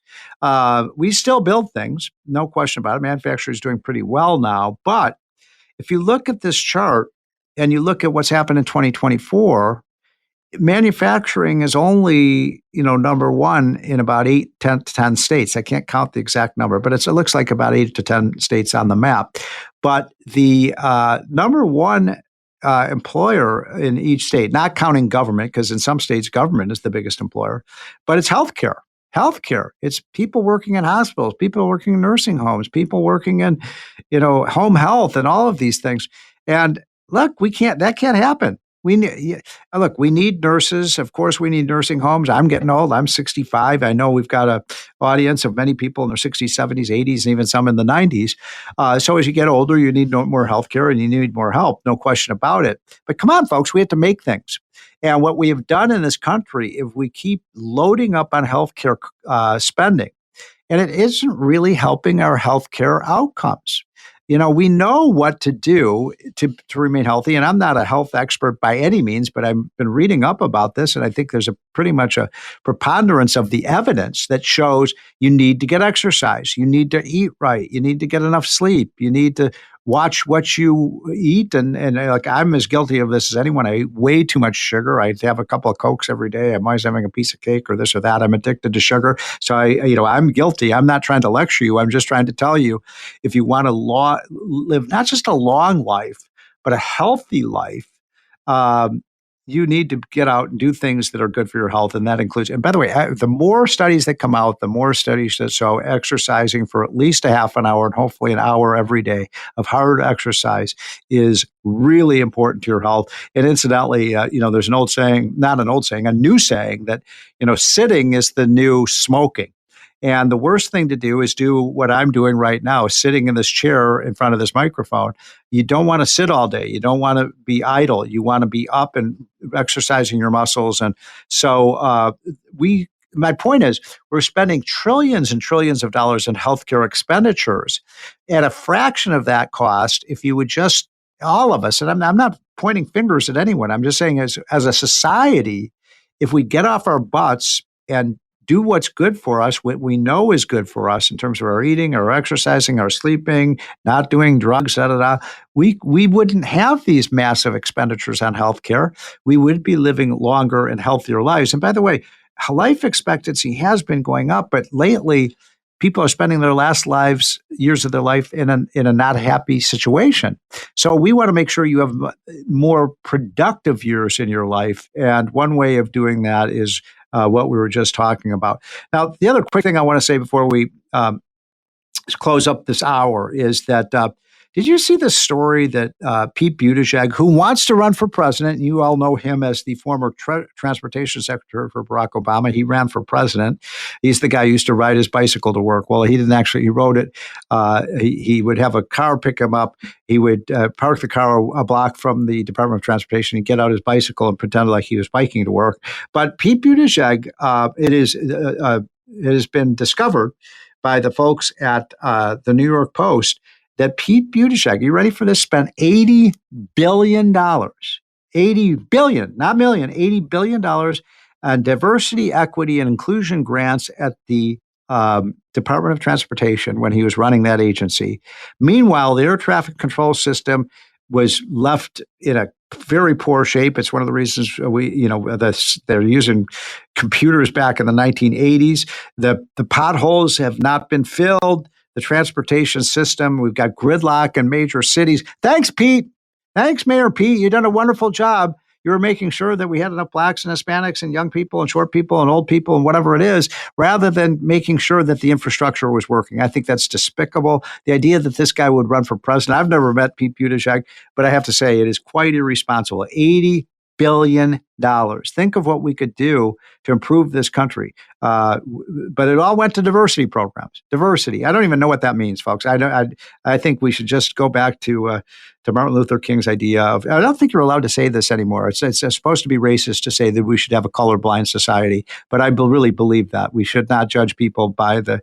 We still build things, no question about it. Manufacturing is doing pretty well now. But if you look at this chart and you look at what's happened in 2024, manufacturing is only, number one in about 8 to 10 states. I can't count the exact number, but it looks like about 8 to 10 states on the map. But the number one employer in each state, not counting government, because in some states government is the biggest employer, but it's healthcare. Healthcare. It's people working in hospitals, people working in nursing homes, people working in, home health and all of these things. And look, that can't happen. We need nurses. Of course, we need nursing homes. I'm getting old. I'm 65. I know we've got an audience of many people in their 60s, 70s, 80s, and even some in the 90s. So as you get older, you need more healthcare and you need more help. No question about it. But come on, folks, we have to make things. And what we have done in this country, if we keep loading up on healthcare spending, and it isn't really helping our healthcare outcomes. We know what to do to remain healthy. And I'm not a health expert by any means, but I've been reading up about this. And I think there's pretty much a preponderance of the evidence that shows you need to get exercise. You need to eat right. You need to get enough sleep. You need to watch what you eat. And like, I'm as guilty of this as anyone. I eat way too much sugar. I have a couple of Cokes every day. I'm always having a piece of cake or this or that. I'm addicted to sugar. So I'm guilty. I'm not trying to lecture you. I'm just trying to tell you, if you want to live not just a long life, but a healthy life, you need to get out and do things that are good for your health. And that includes, and by the way, the more studies that come out, the more studies that show exercising for at least a half an hour and hopefully an hour every day of hard exercise is really important to your health. And incidentally, there's an old saying, not an old saying, a new saying that, sitting is the new smoking. And the worst thing to do is do what I'm doing right now, sitting in this chair in front of this microphone. You don't want to sit all day. You don't want to be idle. You want to be up and exercising your muscles. And so my point is, we're spending trillions and trillions of dollars in healthcare expenditures at a fraction of that cost. If you would just, all of us, and I'm not pointing fingers at anyone. I'm just saying as a society, if we get off our butts and do what's good for us, what we know is good for us in terms of our eating, our exercising, our sleeping, not doing drugs, we wouldn't have these massive expenditures on healthcare. We would be living longer and healthier lives. And by the way, life expectancy has been going up, but lately people are spending their last years of their life in a not happy situation. So we want to make sure you have more productive years in your life. And one way of doing that is what we were just talking about. Now, the other quick thing I want to say before we close up this hour is that Did you see the story that Pete Buttigieg, who wants to run for president, and you all know him as the former transportation secretary for Barack Obama. He ran for president. He's the guy who used to ride his bicycle to work. Well, he didn't actually, he rode it. He would have a car pick him up. He would park the car a block from the Department of Transportation and get out his bicycle and pretend like he was biking to work. But Pete Buttigieg, it has been discovered by the folks at the New York Post that Pete Buttigieg, you ready for this, spent $80 billion, $80 billion, not million, $80 billion on diversity, equity, and inclusion grants at the Department of Transportation when he was running that agency. Meanwhile, the air traffic control system was left in a very poor shape. It's one of the reasons they're using computers back in the 1980s. The potholes have not been filled. The transportation system, we've got gridlock in major cities. Thanks, Pete. Thanks, Mayor Pete. You've done a wonderful job. You were making sure that we had enough blacks and Hispanics and young people and short people and old people and whatever it is, rather than making sure that the infrastructure was working. I think that's despicable. The idea that this guy would run for president, I've never met Pete Buttigieg, but I have to say it is quite irresponsible. $80 billion. Think of what we could do to improve this country. But it all went to diversity programs. Diversity. I don't even know what that means, folks. I think we should just go back to Martin Luther King's idea of, I don't think you're allowed to say this anymore. It's supposed to be racist to say that we should have a colorblind society, but I really believe that. We should not judge people by the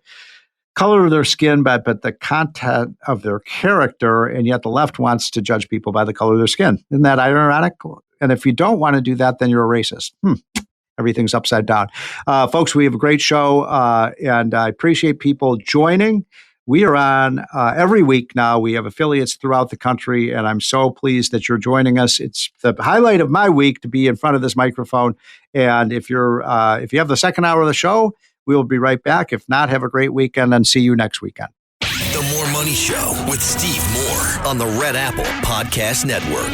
color of their skin, but the content of their character, and yet the left wants to judge people by the color of their skin. Isn't that ironic? And if you don't want to do that, then you're a racist. Everything's upside down. Folks, we have a great show, and I appreciate people joining. We are on every week now. We have affiliates throughout the country, and I'm so pleased that you're joining us. It's the highlight of my week to be in front of this microphone. And if you have the second hour of the show, we will be right back. If not, have a great weekend and see you next weekend. The More Money Show with Steve Moore on the Red Apple Podcast Network.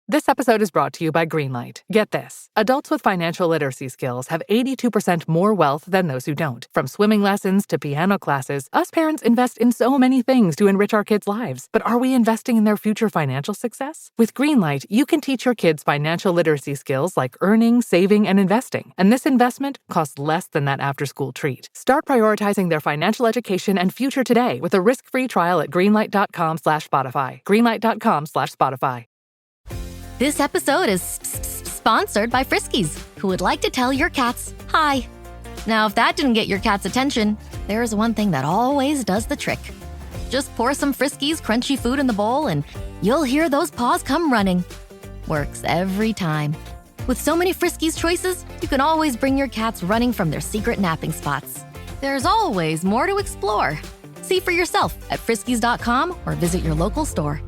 This episode is brought to you by Greenlight. Get this. Adults with financial literacy skills have 82% more wealth than those who don't. From swimming lessons to piano classes, us parents invest in so many things to enrich our kids' lives. But are we investing in their future financial success? With Greenlight, you can teach your kids financial literacy skills like earning, saving, and investing. And this investment costs less than that after-school treat. Start prioritizing their financial education and future today with a risk-free trial at greenlight.com/Spotify. Greenlight.com/Spotify. This episode is sponsored by Friskies, who would like to tell your cats hi. Now, if that didn't get your cat's attention, there's one thing that always does the trick. Just pour some Friskies crunchy food in the bowl and you'll hear those paws come running. Works every time. With so many Friskies choices, you can always bring your cats running from their secret napping spots. There's always more to explore. See for yourself at friskies.com or visit your local store.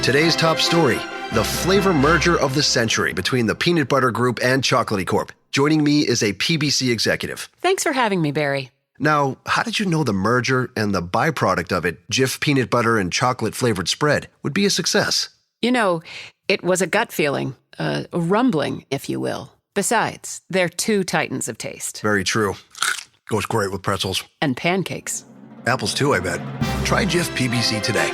Today's top story, the flavor merger of the century between the Peanut Butter Group and Chocolatey Corp. Joining me is a PBC executive. Thanks for having me, Barry. Now, how did you know the merger and the byproduct of it, Jif peanut butter and chocolate flavored spread, would be a success? You know, it was a gut feeling, a rumbling, if you will. Besides, they're two titans of taste. Very true. Goes great with pretzels. And pancakes. Apples too, I bet. Try Jif PBC today.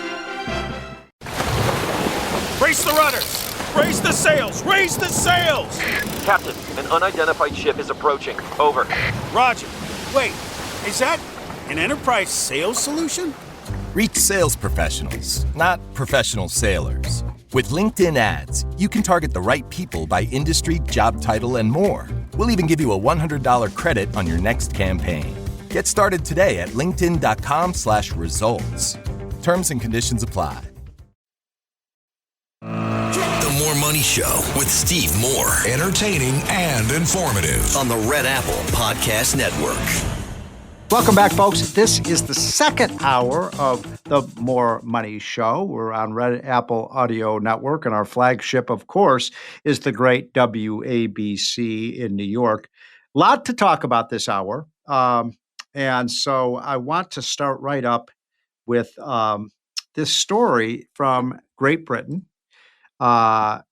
Brace the rudders! Raise the sails! Raise the sails! Captain, an unidentified ship is approaching. Over. Roger. Wait, is that an enterprise sales solution? Reach sales professionals, not professional sailors. With LinkedIn ads, you can target the right people by industry, job title, and more. We'll even give you a $100 credit on your next campaign. Get started today at linkedin.com/results. Terms and conditions apply. The More Money Show with Steve Moore. Entertaining and informative on the Red Apple Podcast Network. Welcome back, folks. This is the second hour of the More Money Show. We're on Red Apple Audio Network, and our flagship, of course, is the great WABC in New York. A lot to talk about this hour. And so I want to start right up with this story from Great Britain. One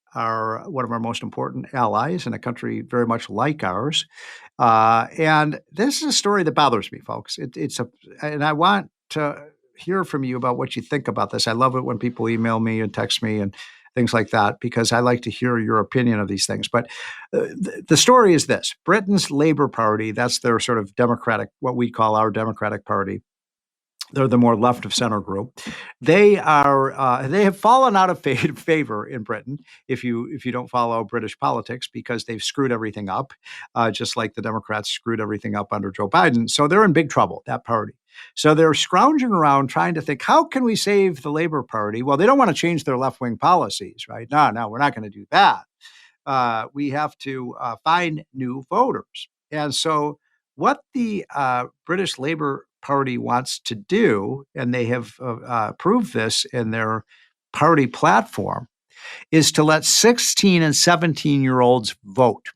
of our most important allies in a country very much like ours. And this is a story that bothers me, folks. And I want to hear from you about what you think about this. I love it when people email me and text me and things like that, because I like to hear your opinion of these things. But the story is this: Britain's Labour Party, that's their sort of Democratic, what we call our Democratic Party. They're the more left of center group. They have fallen out of favor in Britain if you don't follow British politics, because they've screwed everything up, just like the Democrats screwed everything up under Joe Biden. So they're in big trouble, that party. So they're scrounging around trying to think, how can we save the Labour Party? Well, they don't want to change their left-wing policies, right? No, we're not going to do that. We have to find new voters. And so what the British Labour Party wants to do, and they have proved this in their party platform, is to let 16 and 17-year-olds vote.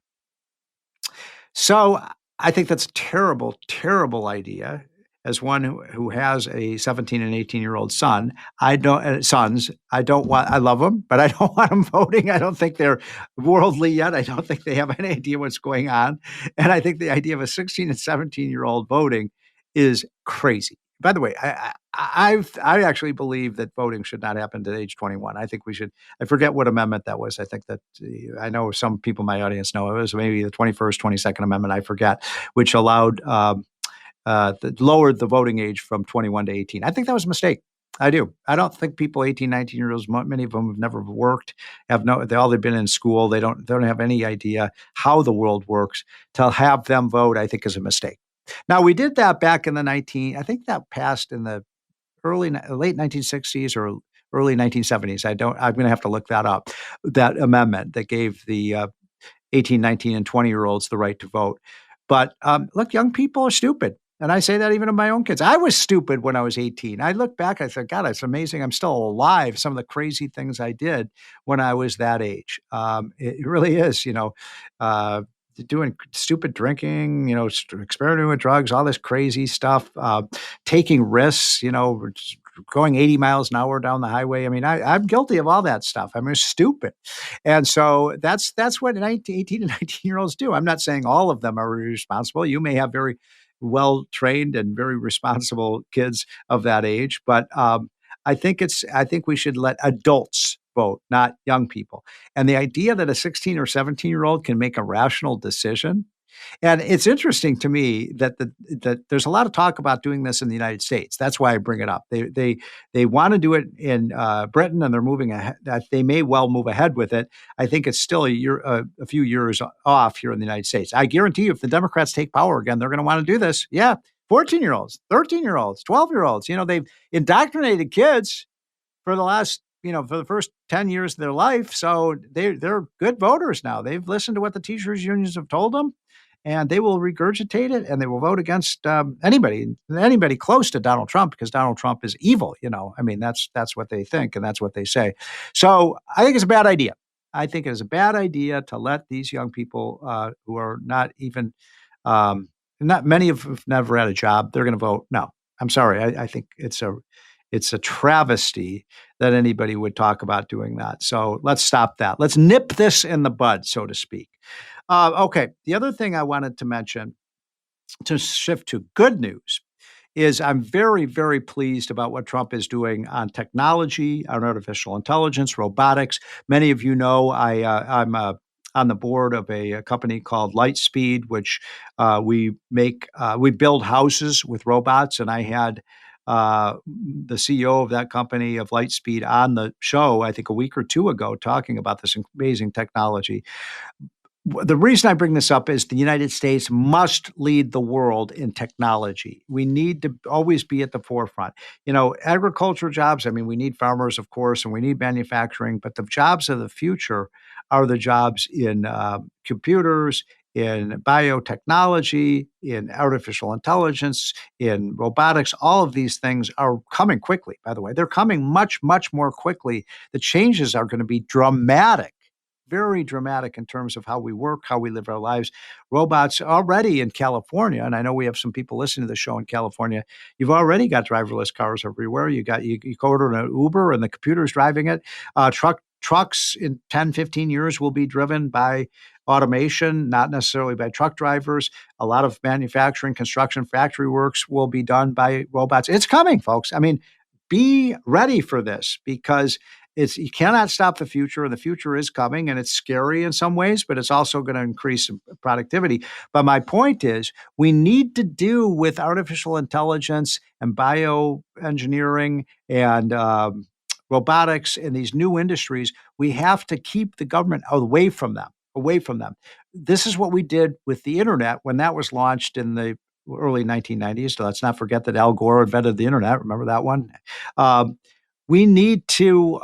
So I think that's a terrible, terrible idea. As one who has a 17 and 18-year-old son, I love them, but I don't want them voting. I don't think they're worldly yet. I don't think they have any idea what's going on. And I think the idea of a 16 and 17-year-old voting is crazy. By the way, I actually believe that voting should not happen to age 21. I think we should. I forget what amendment that was. I think that I know some people in my audience know it was maybe the 21st, 22nd Amendment. I forget, which allowed that lowered the voting age from 21 to 18. I think that was a mistake. I do. I don't think people 18, 19 years old, many of them have never worked, they've been in school. They don't have any idea how the world works. To have them vote, I think, is a mistake. Now, we did that back in I think that passed in the late 1960s or early 1970s. I'm going to have to look that up, that amendment that gave the 18, 19, and 20-year-olds the right to vote. But look, young people are stupid. And I say that even to my own kids. I was stupid when I was 18. I look back, I said, God, it's amazing I'm still alive. Some of the crazy things I did when I was that age. It really is, doing stupid drinking, experimenting with drugs, all this crazy stuff, taking risks, going 80 miles an hour down the highway. I mean, I'm guilty of all that stuff. I mean, it's stupid. And so that's what 18 and 19-year-olds do. I'm not saying all of them are responsible. You may have very well-trained and very responsible kids of that age, but I think we should let adults vote, not young people. And the idea that a 16 or 17-year-old can make a rational decision. And it's interesting to me that that there's a lot of talk about doing this in the United States. That's why I bring it up. They want to do it in Britain, and they're moving ahead. They may well move ahead with it. I think it's still a few years off here in the United States. I guarantee you, if the Democrats take power again, they're going to want to do this. Yeah, 14-year-olds, 13-year-olds, 12-year-olds. They've indoctrinated kids for the last, for the first 10 years of their life. So they're good voters now. They've listened to what the teachers' unions have told them, and they will regurgitate it, and they will vote against anybody close to Donald Trump, because Donald Trump is evil. I mean, that's what they think, and that's what they say. So I think it's a bad idea. I think it is a bad idea to let these young people who are not even, not many of them have never had a job, they're going to vote. No, I'm sorry. I think it's a travesty that anybody would talk about doing that. So let's stop that. Let's nip this in the bud, so to speak. Okay. The other thing I wanted to mention, to shift to good news, is I'm very, very pleased about what Trump is doing on technology, on artificial intelligence, robotics. Many of you know I'm on the board of a company called Lightspeed, which we build houses with robots, and I had the CEO of that company, of Lightspeed, on the show, I think a week or two ago, talking about this amazing technology. The reason I bring this up is the United States must lead the world in technology. We need to always be at the forefront. Agriculture jobs, I mean, we need farmers, of course, and we need manufacturing, but the jobs of the future are the jobs in computers, in biotechnology, in artificial intelligence, in robotics. All of these things are coming quickly, by the way. They're coming much, much more quickly. The changes are going to be dramatic. Very dramatic in terms of how we work, how we live our lives. Robots already in California, and I know we have some people listening to the show in California, you've already got driverless cars everywhere. You go order an Uber and the computer's driving it. Trucks in 10, 15 years will be driven by automation, not necessarily by truck drivers. A lot of manufacturing, construction, factory works will be done by robots. It's coming, folks. I mean, be ready for this because you cannot stop the future, and the future is coming, and it's scary in some ways, but it's also going to increase productivity. But my point is, we need to do with artificial intelligence and bioengineering and robotics and these new industries. We have to keep the government away from them. This is what we did with the internet when that was launched in the early 1990s. So let's not forget that Al Gore invented the internet. Remember that one? We need to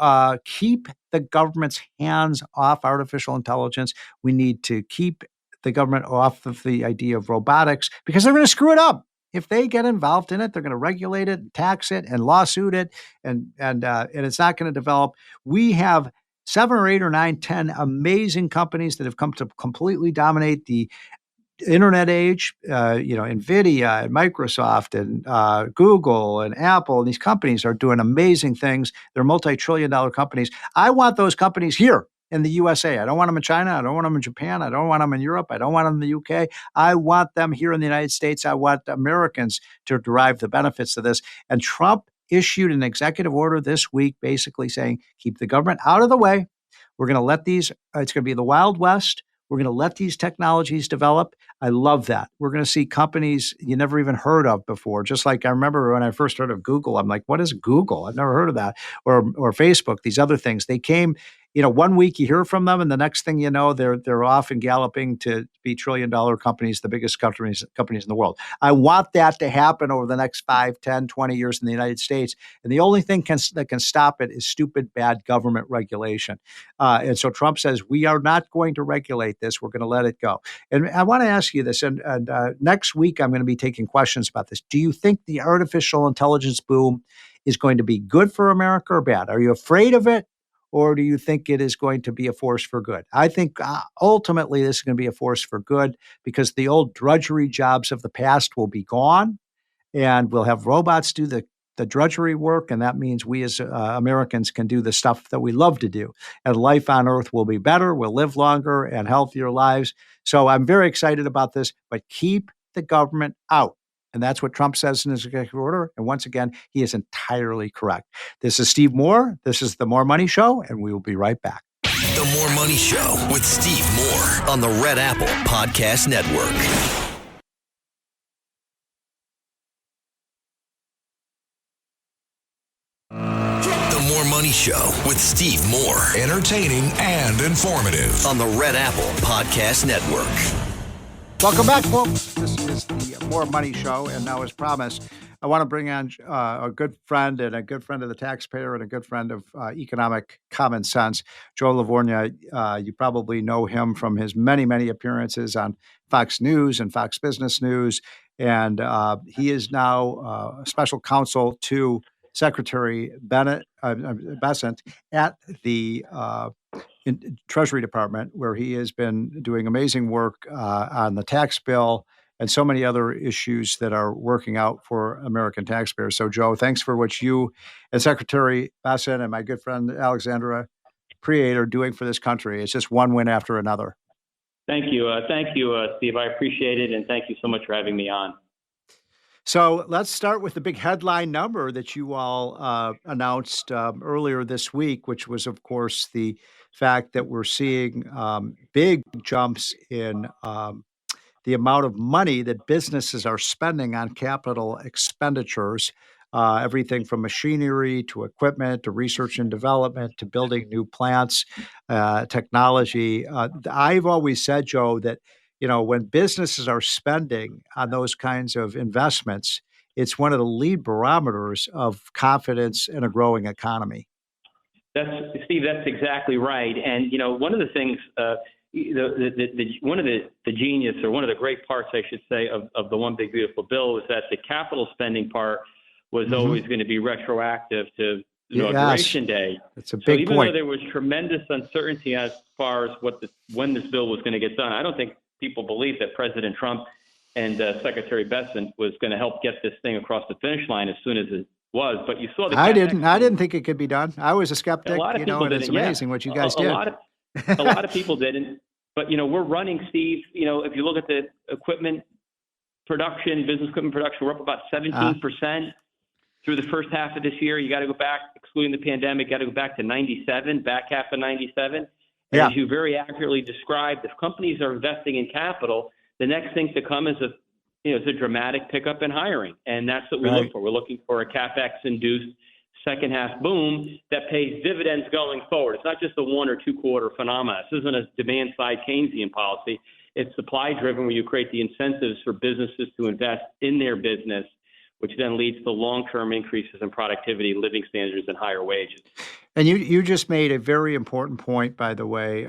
keep the government's hands off artificial intelligence. We need to keep the government off of the idea of robotics because they're going to screw it up. If they get involved in it, they're going to regulate it, tax it, and lawsuit it, and it's not going to develop. We have 7 or 8 or 9, 10 amazing companies that have come to completely dominate the internet age, NVIDIA and Microsoft and Google and Apple, and these companies are doing amazing things. They're multi-trillion-dollar companies. I want those companies here in the USA. I don't want them in China. I don't want them in Japan. I don't want them in Europe. I don't want them in the UK. I want them here in the United States. I want Americans to derive the benefits of this. And Trump issued an executive order this week basically saying, keep the government out of the way. We're going to let these, it's going to be the Wild West. We're going to let these technologies develop. I love that. We're going to see companies you never even heard of before. Just like I remember when I first heard of Google, I'm like, what is Google? I've never heard of that. Or Facebook, these other things. They came, 1 week you hear from them, and the next thing you know, they're off and galloping to be trillion-dollar companies, the biggest companies in the world. I want that to happen over the next 5, 10, 20 years in the United States. And the only thing that can stop it is stupid, bad government regulation. And so Trump says, we are not going to regulate this. We're going to let it go. And I want to ask you this, and next week I'm going to be taking questions about this. Do you think the artificial intelligence boom is going to be good for America or bad? Are you afraid of it? Or do you think it is going to be a force for good? I think ultimately this is going to be a force for good because the old drudgery jobs of the past will be gone, and we'll have robots do the drudgery work, and that means we as Americans can do the stuff that we love to do. And life on Earth will be better, we'll live longer and healthier lives. So I'm very excited about this, but keep the government out. And that's what Trump says in his executive order. And once again, he is entirely correct. This is Steve Moore. This is The More Money Show, and we will be right back. The More Money Show with Steve Moore on the Red Apple Podcast Network. The More Money Show with Steve Moore. Entertaining and informative on the Red Apple Podcast Network. Welcome back, folks. This is the More Money Show, and now, as promised, I want to bring on a good friend and a good friend of the taxpayer and a good friend of economic common sense, Joe Livornia. You probably know him from his many, many appearances on Fox News and Fox Business News, and he is now special counsel to Secretary Bessent at the Treasury Department, where he has been doing amazing work on the tax bill and so many other issues that are working out for American taxpayers. So, Joe, thanks for what you and Secretary Bessent and my good friend Alexandra Priate are doing for this country. It's just one win after another. Thank you, Steve. I appreciate it, and thank you so much for having me on. So let's start with the big headline number that you all announced earlier this week, which was, of course, the fact that we're seeing big jumps in the amount of money that businesses are spending on capital expenditures, everything from machinery to equipment to research and development to building new plants, technology. I've always said, Joe, that when businesses are spending on those kinds of investments, it's one of the lead barometers of confidence in a growing economy. Steve, that's exactly right. And, one of the things, one of the genius, or one of the great parts, I should say, of the One Big Beautiful Bill was that the capital spending part was always going to be retroactive to Inauguration Day. That's a big point. Even point. though there was tremendous uncertainty as far as when this bill was going to get done, I don't think people believe that President Trump and Secretary Bessent was going to help get this thing across the finish line as soon as it was. But you saw the I didn't think it could be done. I was a skeptic. A lot of people and it's amazing what you guys did. A lot of people didn't. But, we're running, Steve, if you look at the equipment production, business equipment production, we're up about 17% through the first half of this year. You got to go back, excluding the pandemic, got to go back to 97, back half of 97. And as you very accurately described, if companies are investing in capital, the next thing to come is a dramatic pickup in hiring. And that's what we look for. We're looking for a CapEx-induced second half boom that pays dividends going forward. It's not just a 1 or 2 quarter phenomenon. This isn't a demand side Keynesian policy. It's supply driven, where you create the incentives for businesses to invest in their business, which then leads to long-term increases in productivity, living standards, and higher wages. And you just made a very important point, by the way,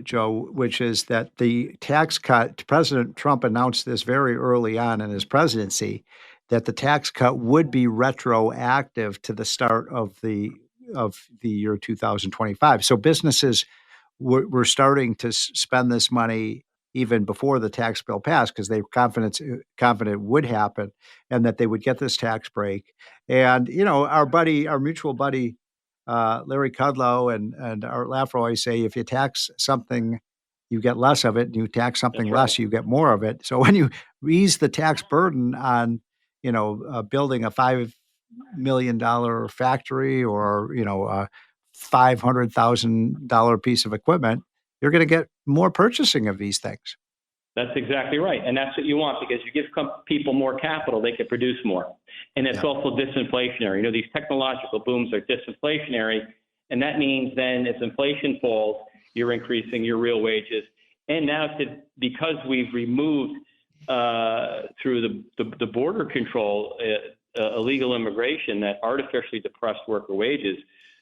Joe, which is that the tax cut, President Trump announced this very early on in his presidency, that the tax cut would be retroactive to the start of the year 2025. So businesses were starting to spend this money even before the tax bill passed, because they were confident it would happen and that they would get this tax break. And, our mutual buddy, Larry Kudlow and Art Laffer always say, if you tax something, you get less of it, and you tax something less, you get more of it. So when you ease the tax burden on, building a $5 million factory or, a $500,000 piece of equipment, you're going to get more purchasing of these things. That's exactly right. And that's what you want, because you give people more capital, they can produce more. And it's also disinflationary. These technological booms are disinflationary. And that means then as inflation falls, you're increasing your real wages. And now because we've removed through the border control, illegal immigration that artificially depressed worker wages,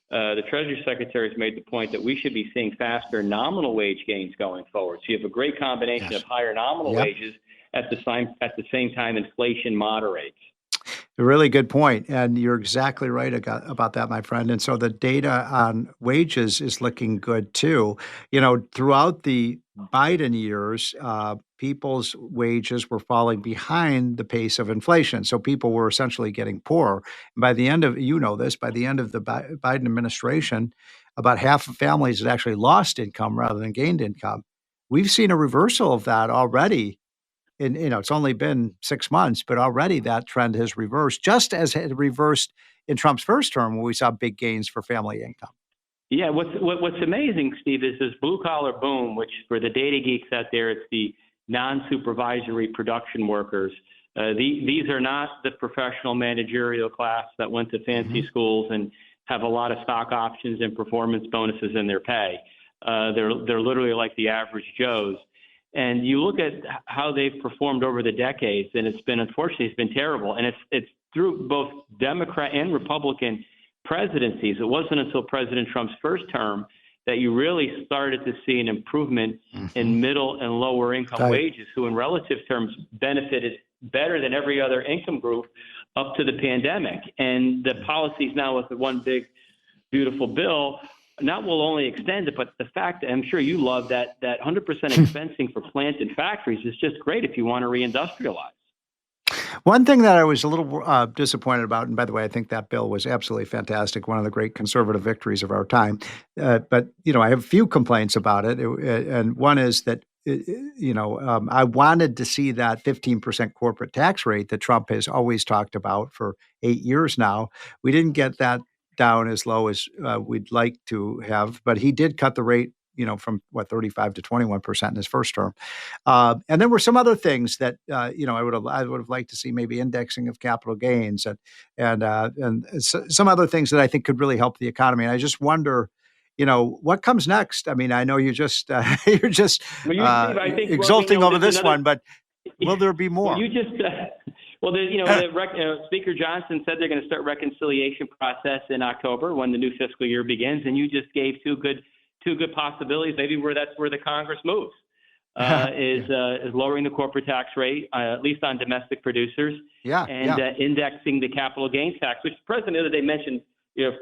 the Treasury Secretary has made the point that we should be seeing faster nominal wage gains going forward. So you have a great combination of higher nominal wages at the same time inflation moderates. A really good point. And you're exactly right about that, my friend. And so the data on wages is looking good too. Throughout the Biden years, people's wages were falling behind the pace of inflation. So people were essentially getting poorer. And by the end of, by the end of the Biden administration, about half of families had actually lost income rather than gained income. We've seen a reversal of that already. And, it's only been 6 months, but already that trend has reversed, just as it reversed in Trump's first term, when we saw big gains for family income. Yeah, what's amazing, Steve, is this blue-collar boom, which for the data geeks out there, it's the non-supervisory production workers. These are not the professional managerial class that went to fancy schools and have a lot of stock options and performance bonuses in their pay. They're literally like the average Joes. And you look at how they've performed over the decades, and unfortunately, it's been terrible. And it's through both Democrat and Republican presidencies. It wasn't until President Trump's first term that you really started to see an improvement in middle and lower income wages, who in relative terms benefited better than every other income group up to the pandemic. And the policies now with the one big, beautiful bill not will only extend it, but the fact that I'm sure you love that 100% expensing for plant and factories is just great if you want to reindustrialize. One thing that I was a little disappointed about, and by the way, I think that bill was absolutely fantastic, one of the great conservative victories of our time. But, I have a few complaints about it. And one is that, I wanted to see that 15% corporate tax rate that Trump has always talked about for 8 years now. We didn't get that down as low as we'd like to have, but he did cut the rate, from 35 to 21% in his first term. And there were some other things that, I would have liked to see, maybe indexing of capital gains and some other things that I think could really help the economy. And I just wonder, what comes next? I mean, I know you're just exulting over this one, but will there be more? Well, you just. Speaker Johnson said they're going to start reconciliation process in October when the new fiscal year begins, and you just gave two good possibilities. Maybe that's where the Congress moves is lowering the corporate tax rate, at least on domestic producers, indexing the capital gains tax, which the president the other day mentioned,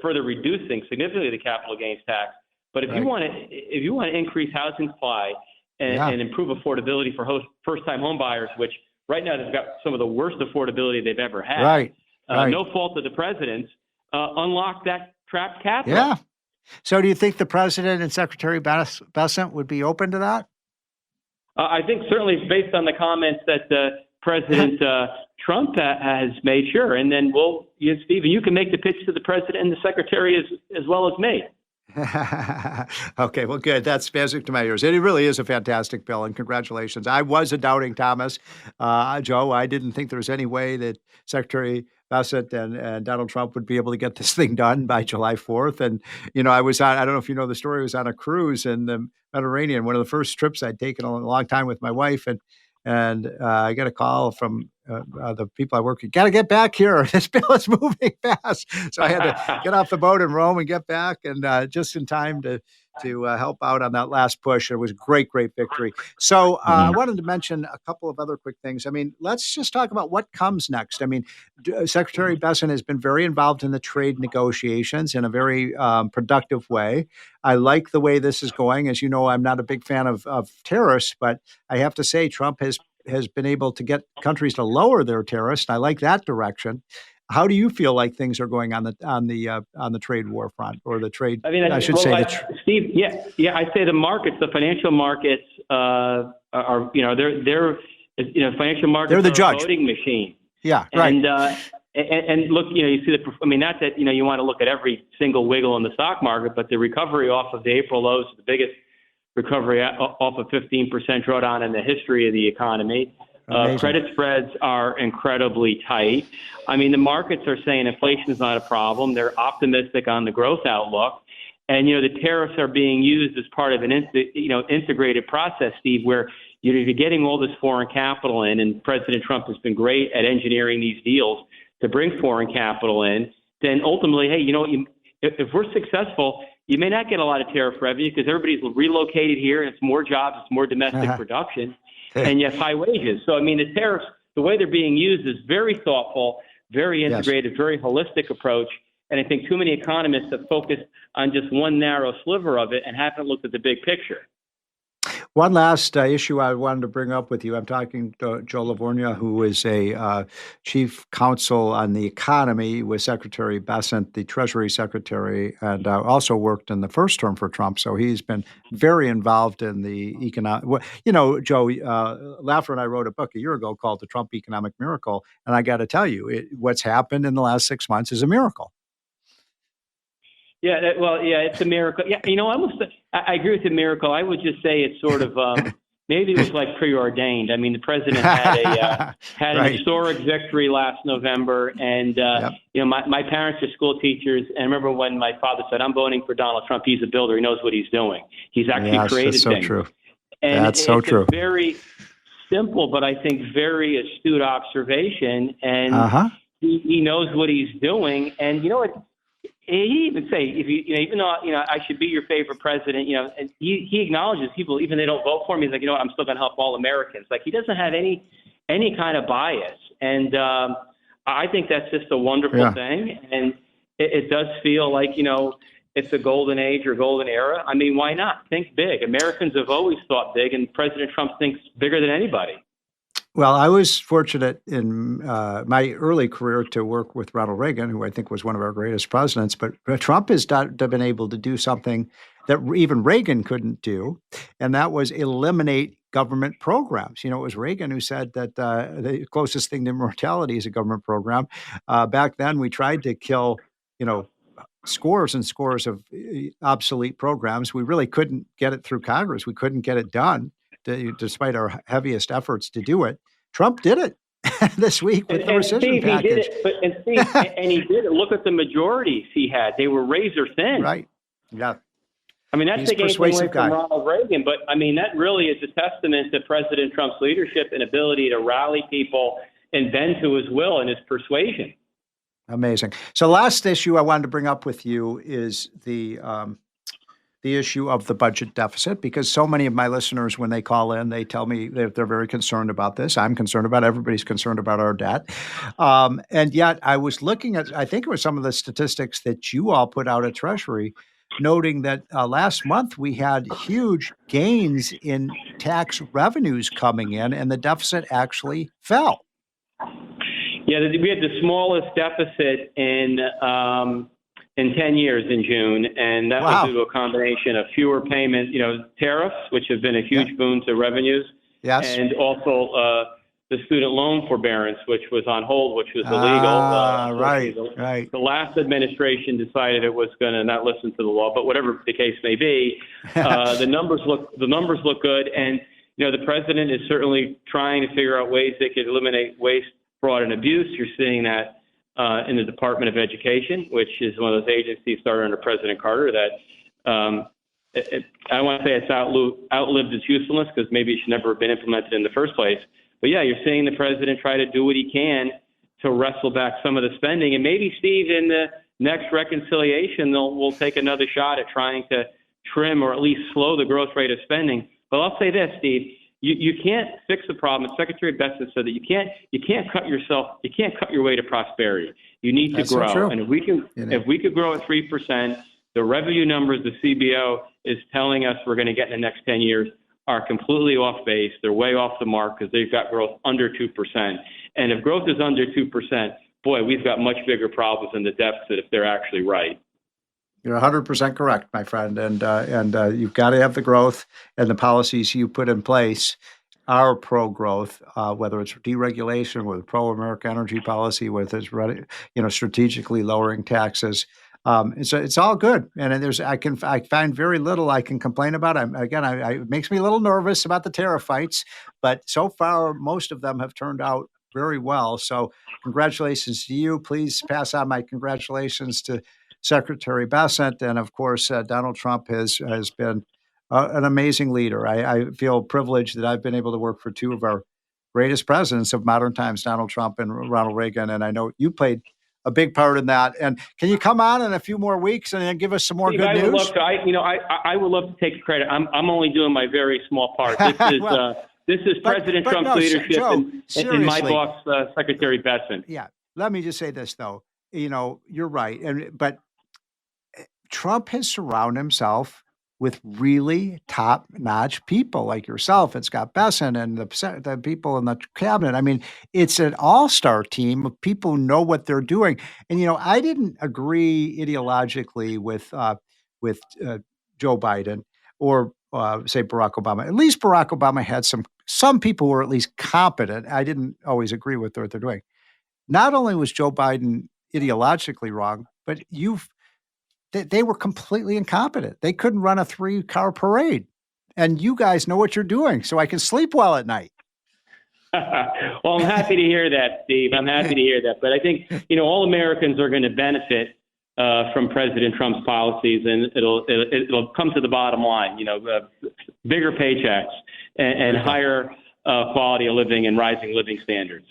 further reducing significantly the capital gains tax. But if you want to increase housing supply and improve affordability for first-time home buyers, which right now they've got some of the worst affordability they've ever had. Right. No fault of the president. Unlock that trapped capital. Yeah. So do you think the president and Secretary Bessent would be open to that? I think certainly based on the comments that President Trump has made, sure. And then Stephen, you can make the pitch to the president and the secretary as well as me. Okay, well, good. That's music to my ears. It really is a fantastic bill, and congratulations. I was a doubting Thomas, Joe. I didn't think there was any way that Secretary Bassett and Donald Trump would be able to get this thing done by July 4th. And, I was on, I don't know if you know the story, I was on a cruise in the Mediterranean, one of the first trips I'd taken in a long time with my wife. And I got a call from the people I work with, got to get back here. This bill is moving fast. So I had to get off the boat in Rome and get back, and just in time to help out on that last push. It was a great victory. So I wanted to mention a couple of other quick things. I mean, let's just talk about what comes next. I mean, Secretary Bessent has been very involved in the trade negotiations in a very productive way. I like the way this is going. As you know, I'm not a big fan of tariffs, but I have to say Trump has been able to get countries to lower their tariffs. And I like that direction. How do you feel like things are going on the trade war front, or the trade? I should say, Steve. Yeah. I say the markets, the financial markets are they're financial markets. They're the are judge. A voting machine. Yeah. Right. And look, you see not that you want to look at every single wiggle in the stock market, but the recovery off of the April lows, the biggest recovery off of 15% drawdown in the history of the economy. Credit spreads are incredibly tight. I mean, the markets are saying inflation is not a problem. They're optimistic on the growth outlook. And, the tariffs are being used as part of an integrated process, Steve, where you're getting all this foreign capital in, and President Trump has been great at engineering these deals to bring foreign capital in. Then ultimately, hey, if we're successful, you may not get a lot of tariff revenue because everybody's relocated here, and it's more jobs, it's more domestic production, and you have high wages. So, I mean, the tariffs, the way they're being used is very thoughtful, very integrated, very holistic approach. And I think too many economists have focused on just one narrow sliver of it and haven't looked at the big picture. One last issue I wanted to bring up with you. I'm talking to Joe Lavorgna, who is a chief counsel on the economy with Secretary Bessent, the Treasury Secretary, and also worked in the first term for Trump. So he's been very involved in the economic. Joe, Laffer and I wrote a book a year ago called The Trump Economic Miracle. And I got to tell you, what's happened in the last 6 months is a miracle. Yeah, it's a miracle. Yeah, I agree with the miracle. I would just say it's sort of maybe it was like preordained. I mean, the president had an historic victory last November, and my parents are school teachers, and I remember when my father said, "I'm voting for Donald Trump. He's a builder. He knows what he's doing. He's actually created that's so things." True. And that's so true. A very simple, but I think very astute observation, and he knows what he's doing, and he even say, even though I should be your favorite president, and he acknowledges people, even they don't vote for him. He's like, I'm still going to help all Americans. Like, he doesn't have any kind of bias, and I think that's just a wonderful thing. And it does feel like it's a golden age or golden era. I mean, why not think big? Americans have always thought big, and President Trump thinks bigger than anybody. Well, I was fortunate in my early career to work with Ronald Reagan, who I think was one of our greatest presidents. But Trump has been able to do something that even Reagan couldn't do, and that was eliminate government programs. It was Reagan who said that the closest thing to immortality is a government program. Back then, we tried to kill, scores and scores of obsolete programs. We really couldn't get it through Congress. We couldn't get it done, despite our heaviest efforts to do it. Trump did it this week with the rescission package. He did it. Look at the majorities he had. They were razor thin. Right. Yeah. I mean, that's the game away from Ronald Reagan. But, I mean, that really is a testament to President Trump's leadership and ability to rally people and bend to his will and his persuasion. Amazing. So last issue I wanted to bring up with you is the issue of the budget deficit, because so many of my listeners, when they call in, they tell me that they're very concerned about this. I'm concerned about it. Everybody's concerned about our debt. And yet I was looking at, I think it was some of the statistics that you all put out at Treasury, noting that last month we had huge gains in tax revenues coming in, and the deficit actually fell. Yeah, we had the smallest deficit in 10 years in June, and that was due to a combination of fewer payment, tariffs, which have been a huge boon to revenues, Yes. And also the student loan forbearance, which was on hold, which was illegal. Right. The last administration decided it was going to not listen to the law, but whatever the case may be, the numbers look good. And, the president is certainly trying to figure out ways they could eliminate waste, fraud, and abuse. You're seeing that in the Department of Education, which is one of those agencies started under President Carter that I don't want to say it's outlived its usefulness because maybe it should never have been implemented in the first place. But, yeah, you're seeing the president try to do what he can to wrestle back some of the spending. And maybe, Steve, in the next reconciliation, we'll take another shot at trying to trim or at least slow the growth rate of spending. But I'll say this, Steve, you can't fix the problem. Secretary Besson said that you can't cut your way to prosperity. You need to grow. So and if we could grow at 3%, the revenue numbers the CBO is telling us we're going to get in the next 10 years are completely off base. They're way off the mark because they've got growth under 2%. And if growth is under 2%, boy, we've got much bigger problems in the deficit if they're actually right. You're 100% correct, my friend. And you've got to have the growth, and the policies you put in place are pro-growth, whether it's deregulation, whether it's pro-American energy policy, whether it's strategically lowering taxes. It's all good, and I find very little I can complain about. It makes me a little nervous about the tariff fights, but so far most of them have turned out very well. So congratulations to you. Please pass on my congratulations to Secretary Bessent, and of course Donald Trump has been an amazing leader. I feel privileged that I've been able to work for two of our greatest presidents of modern times, Donald Trump and Ronald Reagan, and I know you played a big part in that. And can you come on in a few more weeks and then give us some more Steve, good news? I would love to take credit. I'm only doing my very small part. This is President Trump's leadership Joe, and my boss, Secretary Bessent. Yeah. Let me just say this, though. You're right. But Trump has surrounded himself with really top-notch people like yourself and Scott Bessent and the people in the cabinet. I mean, it's an all-star team of people who know what they're doing. And, I didn't agree ideologically with Joe Biden or, say, Barack Obama. At least Barack Obama had some people who were at least competent. I didn't always agree with what they're doing. Not only was Joe Biden ideologically wrong, but they were completely incompetent. They couldn't run a 3-car parade. And you guys know what you're doing, so I can sleep well at night. Well, I'm happy to hear that, Steve. I'm happy to hear that. But I think, all Americans are going to benefit from President Trump's policies, and it'll come to the bottom line, bigger paychecks and higher quality of living and rising living standards.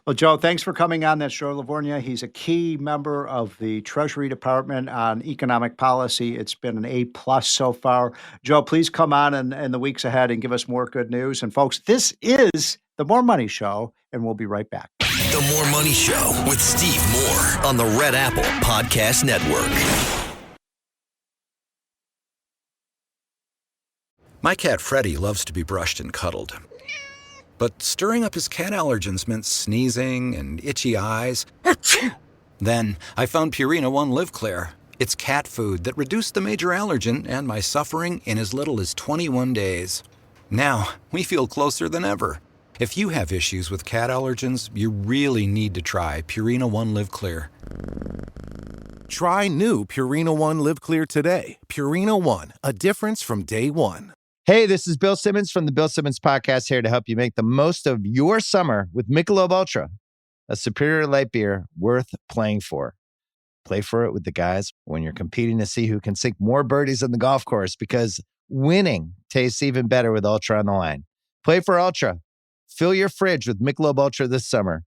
Well, Joe, thanks for coming on. That's Joe Livornia. He's a key member of the Treasury Department on economic policy. It's been an A+ so far. Joe, please come on in the weeks ahead and give us more good news. And folks, this is The More Money Show, and we'll be right back. The More Money Show with Steve Moore on the Red Apple Podcast Network. My cat Freddie loves to be brushed and cuddled. But stirring up his cat allergens meant sneezing and itchy eyes. Then I found Purina One Live Clear. It's cat food that reduced the major allergen and my suffering in as little as 21 days. Now, we feel closer than ever. If you have issues with cat allergens, you really need to try Purina One Live Clear. Try new Purina One Live Clear today. Purina One, a difference from day one. Hey, this is Bill Simmons from the Bill Simmons Podcast, here to help you make the most of your summer with Michelob Ultra, a superior light beer worth playing for. Play for it with the guys when you're competing to see who can sink more birdies on the golf course, because winning tastes even better with Ultra on the line. Play for Ultra. Fill your fridge with Michelob Ultra this summer.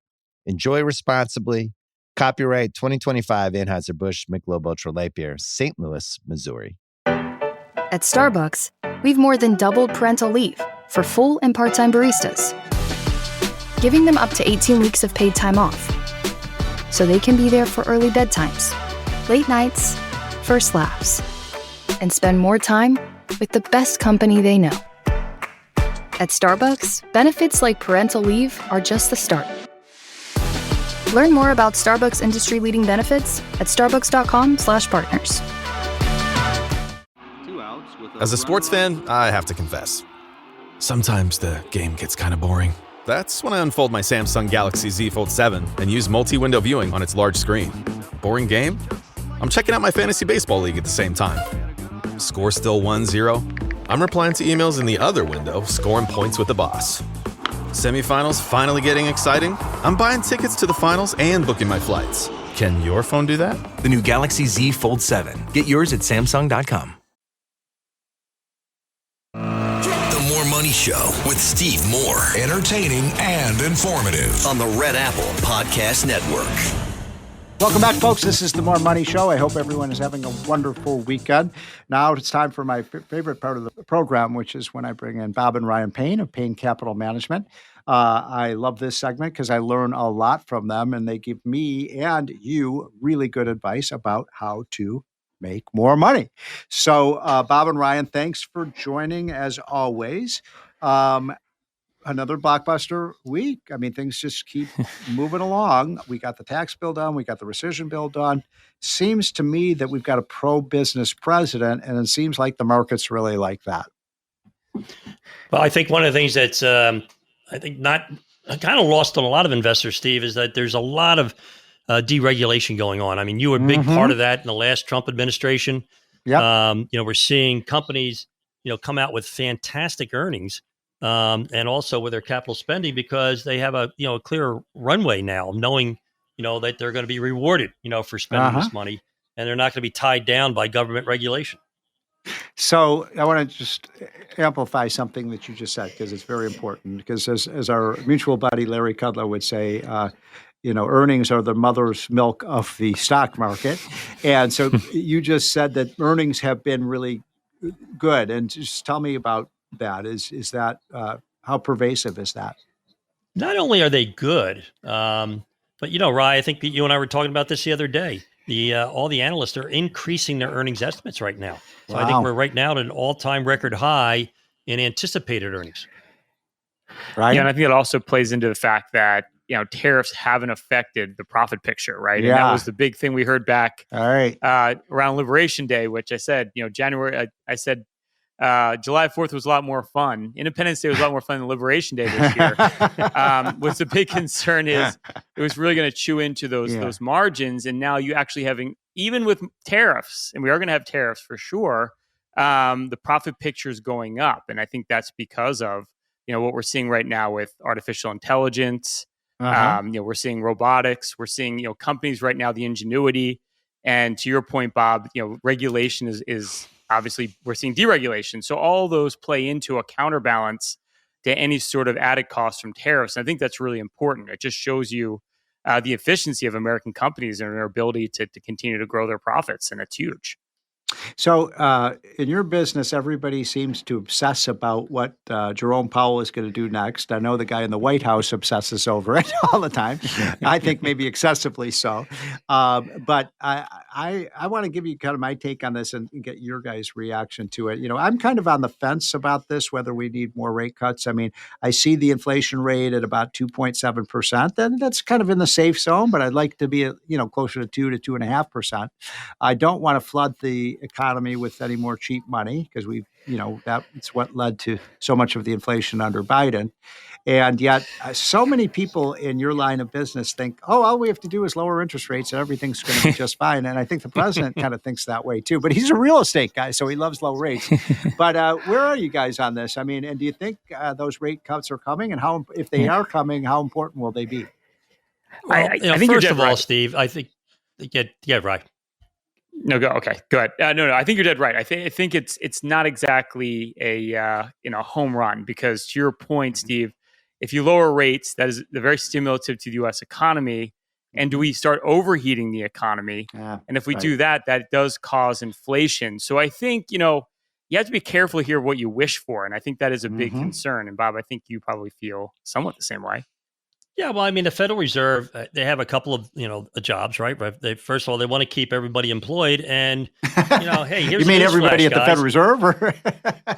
Enjoy responsibly. Copyright 2025 Anheuser-Busch Michelob Ultra Light Beer, St. Louis, Missouri. At Starbucks, we've more than doubled parental leave for full and part-time baristas, giving them up to 18 weeks of paid time off, so they can be there for early bedtimes, late nights, first laughs, and spend more time with the best company they know. At Starbucks, benefits like parental leave are just the start. Learn more about Starbucks industry-leading benefits at starbucks.com/partners. As a sports fan, I have to confess, Sometimes the game gets kind of boring. That's when I unfold my Samsung Galaxy Z Fold 7 and use multi-window viewing on its large screen. Boring game? I'm checking out my fantasy baseball league at the same time. Score still 1-0? I'm replying to emails in the other window, scoring points with the boss. Semifinals finally getting exciting? I'm buying tickets to the finals and booking my flights. Can your phone do that? The new Galaxy Z Fold 7. Get yours at Samsung.com. The More Money Show with Steve Moore. Entertaining and informative on the Red Apple Podcast Network. Welcome back, folks. This is the More Money Show. I hope everyone is having a wonderful weekend. Now it's time for my favorite part of the program, which is when I bring in Bob and Ryan Payne of Payne Capital Management. I love this segment because I learn a lot from them, and they give me and you really good advice about how to make more money. So, Bob and Ryan, thanks for joining as always. Another blockbuster week. I mean, things just keep moving along. We got the tax bill done. We got the rescission bill done. Seems to me that we've got a pro-business president, and it seems like the markets really like that. Well, I think one of the things that's, I think not kind of lost on a lot of investors, Steve, is that there's a lot of deregulation going on. I mean, you were a big part of that in the last Trump administration. Yep. We're seeing companies, come out with fantastic earnings. And also with their capital spending, because they have a clear runway now, knowing that they're going to be rewarded for spending this money, and they're not going to be tied down by government regulation. So I want to just amplify something that you just said, because it's very important. Because as our mutual buddy Larry Kudlow would say, earnings are the mother's milk of the stock market, and so you just said that earnings have been really good, and just tell me about that. Is that how pervasive is that? Not only are they good, but Rye, I think that you and I were talking about this the other day. All the analysts are increasing their earnings estimates right now. So I think we're right now at an all-time record high in anticipated earnings. Right. Yeah, and I think it also plays into the fact that tariffs haven't affected the profit picture, right? Yeah. And that was the big thing we heard back around Liberation Day, which I said, January. I said July 4th was a lot more fun. Independence Day was a lot more fun than Liberation Day this year. What's the big concern is it was really going to chew into those margins. And now you actually having, even with tariffs, and we are going to have tariffs for sure, the profit picture is going up. And I think that's because of, what we're seeing right now with artificial intelligence. We're seeing robotics. We're seeing, companies right now, the ingenuity. And to your point, Bob, regulation is obviously, we're seeing deregulation. So all those play into a counterbalance to any sort of added cost from tariffs. And I think that's really important. It just shows you the efficiency of American companies and their ability to continue to grow their profits. And it's huge. So in your business, everybody seems to obsess about what Jerome Powell is going to do next. I know the guy in the White House obsesses over it all the time. I think maybe excessively so. But I want to give you kind of my take on this and get your guys' reaction to it. I'm kind of on the fence about this, whether we need more rate cuts. I mean, I see the inflation rate at about 2.7%. Then that's kind of in the safe zone, but I'd like to be closer to 2 to 2.5%. I don't want to flood the economy with any more cheap money, because that's what led to so much of the inflation under Biden. And yet so many people in your line of business think, all we have to do is lower interest rates and everything's going to be just fine. And I think the president kind of thinks that way too, but he's a real estate guy, so he loves low rates. But where are you guys on this? I mean, and do you think those rate cuts are coming, and how, if they are coming, how important will they be? Well, I think first of all, Steve, I think, right. No, go. Okay, go ahead. No, I think you're dead right. I think it's not exactly a home run, because to your point, Steve, if you lower rates, that is very stimulative to the U.S. economy. And do we start overheating the economy? And if we do that, that does cause inflation. So I think you have to be careful here what you wish for, and I think that is a big concern. And Bob, I think you probably feel somewhat the same way. Yeah, well, I mean, the Federal Reserve, they have a couple of, jobs, right? But first of all, they want to keep everybody employed. And, hey, here's you mean everybody at the Federal Reserve? Or?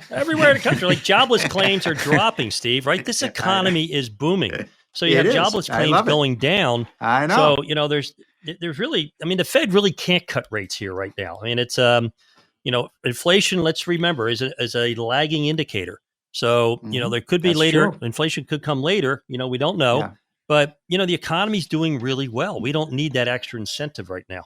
Everywhere in the country. Like, jobless claims are dropping, Steve, right? This economy is booming. So you have jobless claims going down. I know. So, there's really, I mean, the Fed really can't cut rates here right now. I mean, it's, inflation, let's remember, is a lagging indicator. So, there could be That's later, true. inflation could come later, we don't know. Yeah. But, the economy's doing really well. We don't need that extra incentive right now.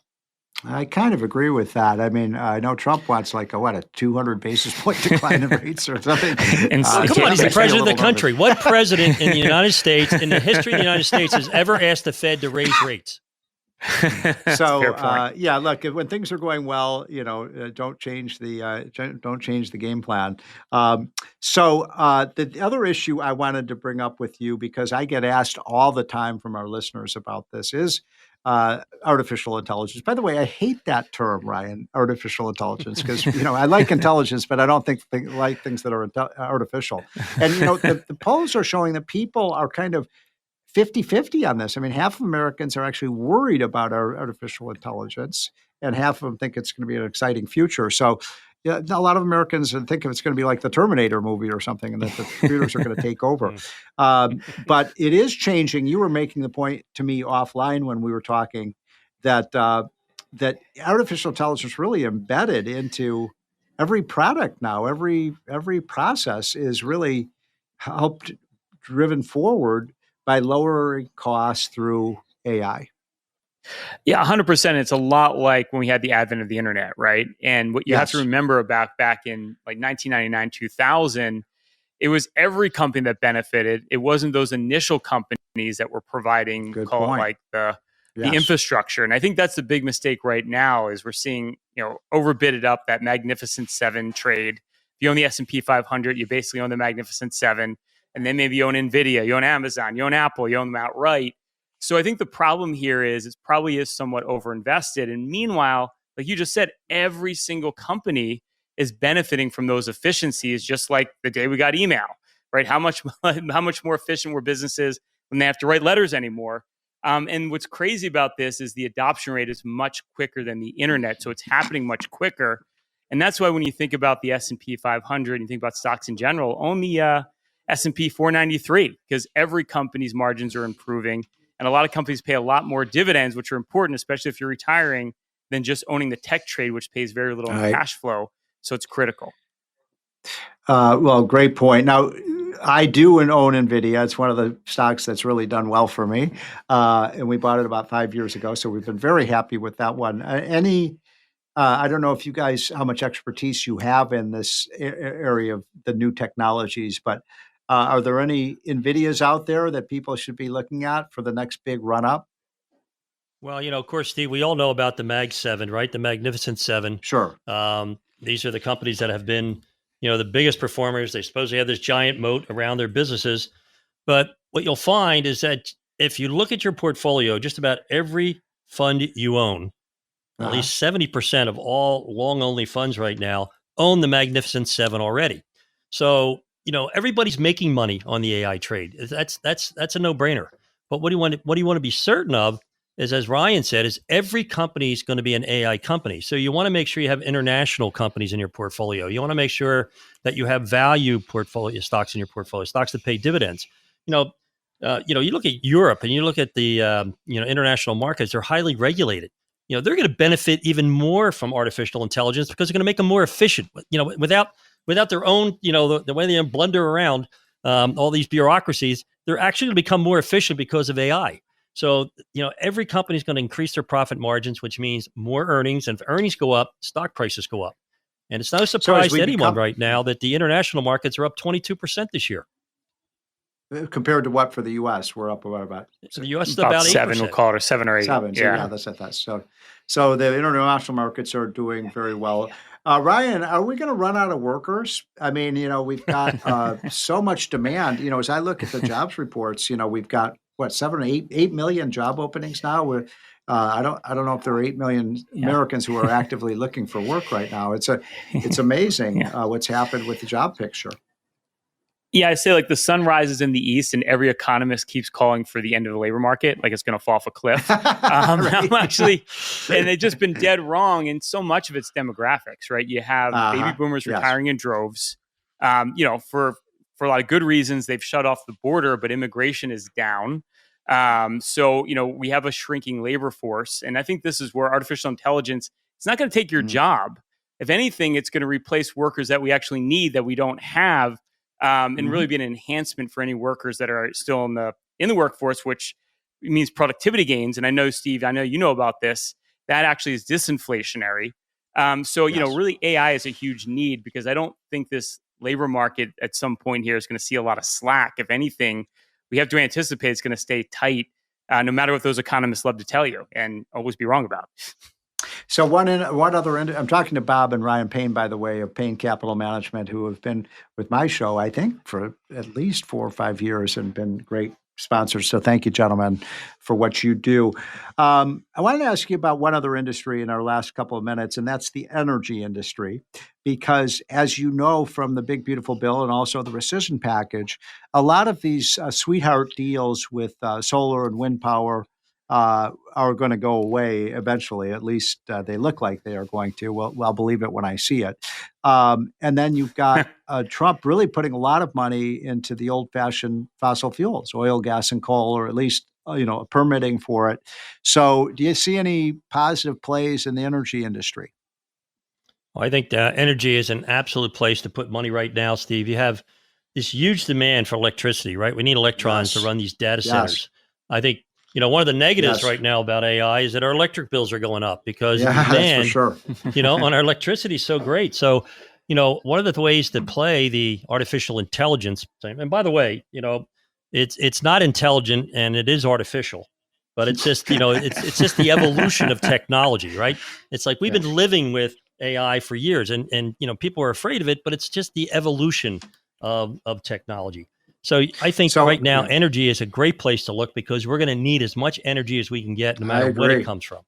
I kind of agree with that. I mean, I know Trump wants a 200 basis point decline in rates or something. Come on, he's the president of the country. What president in the United States, in the history of the United States, has ever asked the Fed to raise rates? So look, when things are going well, don't change the game plan. The other issue I wanted to bring up with you, because I get asked all the time from our listeners about this, is artificial intelligence. By the way, I hate that term, Ryan, artificial intelligence, because I like intelligence, but I don't like things that are artificial. And the polls are showing that people are kind of 50-50 on this. I mean, half of Americans are actually worried about our artificial intelligence, and half of them think it's going to be an exciting future. So a lot of Americans think it's going to be like the Terminator movie or something, and that the computers are going to take over. But it is changing. You were making the point to me offline when we were talking that that artificial intelligence is really embedded into every product now. Every process is really helped driven forward by lowering costs through AI. Yeah, 100%. It's a lot like when we had the advent of the internet, right? And what you have to remember about back in 1999, 2000, it was every company that benefited. It wasn't those initial companies that were providing, the infrastructure. And I think that's the big mistake right now is we're seeing, overbidded up that Magnificent Seven trade. If you own the S&P 500, you basically own the Magnificent Seven. And then maybe you own NVIDIA, you own Amazon, you own Apple, you own them outright. So I think the problem here is it probably is somewhat overinvested. And meanwhile, like you just said, every single company is benefiting from those efficiencies, just like the day we got email, right? How much more efficient were businesses when they have to write letters anymore? And what's crazy about this is the adoption rate is much quicker than the internet. So it's happening much quicker. And that's why when you think about the S&P 500 and you think about stocks in general, own the S&P 493, because every company's margins are improving. And a lot of companies pay a lot more dividends, which are important, especially if you're retiring, than just owning the tech trade, which pays very little in cash flow. So it's critical. Well, great point. Now, I do own NVIDIA. It's one of the stocks that's really done well for me. And we bought it about 5 years ago. So we've been very happy with that one. I don't know if you guys, how much expertise you have in this area of the new technologies, but are there any NVIDIAs out there that people should be looking at for the next big run up? Well, of course, Steve, we all know about the Mag 7, right? The Magnificent Seven. Sure. These are the companies that have been, the biggest performers. They supposedly have this giant moat around their businesses. But what you'll find is that if you look at your portfolio, just about every fund you own, at least 70% of all long-only funds right now own the Magnificent Seven already. So, everybody's making money on the AI trade. That's a no-brainer. But what do you want to be certain of is, as Ryan said, is every company is going to be an AI company. So you want to make sure you have international companies in your portfolio. You want to make sure that you have value portfolio stocks in your portfolio, stocks that pay dividends. You look at Europe and you look at the international markets. They're highly regulated. They're going to benefit even more from artificial intelligence because they're going to make them more efficient. Without their own, the way they blunder around all these bureaucracies, they're actually going to become more efficient because of AI. So, every company is going to increase their profit margins, which means more earnings. And if earnings go up, stock prices go up. And it's no surprise to anyone right now that the international markets are up 22% this year. Compared to what for the U.S.? We're up about so the U.S. is about 7, we'll call it, or 7 or 8. 7, that's at that. So the international markets are doing very well. Ryan, are we going to run out of workers? I mean, we've got so much demand. As I look at the jobs reports, we've got 7 or 8 million job openings now. I don't know if there are 8 million Americans who are actively looking for work right now. It's amazing what's happened with the job picture. Yeah, I say the sun rises in the east, and every economist keeps calling for the end of the labor market, like it's going to fall off a cliff. I'm actually, and they've just been dead wrong. And so much of it's demographics, right? You have baby boomers retiring in droves. For a lot of good reasons, they've shut off the border, but immigration is down. So we have a shrinking labor force, and I think this is where artificial intelligence, it's not going to take your job. If anything, it's going to replace workers that we actually need that we don't have. and really be an enhancement for any workers that are still in the workforce, which means productivity gains. And I know, Steve, I know you know about this. That actually is disinflationary. Really AI is a huge need, because I don't think this labor market at some point here is going to see a lot of slack. If anything, we have to anticipate it's going to stay tight, no matter what those economists love to tell you and always be wrong about. So I'm talking to Bob and Ryan Payne, by the way, of Payne Capital Management, who have been with my show, I think, for at least 4 or 5 years and been great sponsors. So thank you, gentlemen, for what you do. I wanted to ask you about one other industry in our last couple of minutes, and that's the energy industry. Because as you know from the Big Beautiful Bill and also the rescission package, a lot of these sweetheart deals with solar and wind power are going to go away eventually. At least they look like they are going to. Well, I'll believe it when I see it. And then you've got Trump really putting a lot of money into the old-fashioned fossil fuels, oil, gas, and coal, or at least permitting for it. So, do you see any positive plays in the energy industry? Well, I think energy is an absolute place to put money right now, Steve. You have this huge demand for electricity, right? We need electrons to run these data centers. I think one of the negatives right now about AI is that our electric bills are going up because the demand, that's for sure. on our electricity is so great. So, one of the ways to play the artificial intelligence, and by the way, it's not intelligent and it is artificial, but it's just, it's just the evolution of technology, right? It's like we've been living with AI for years and people are afraid of it, but it's just the evolution of technology. So I think right now, energy is a great place to look because we're going to need as much energy as we can get, no matter what it comes from.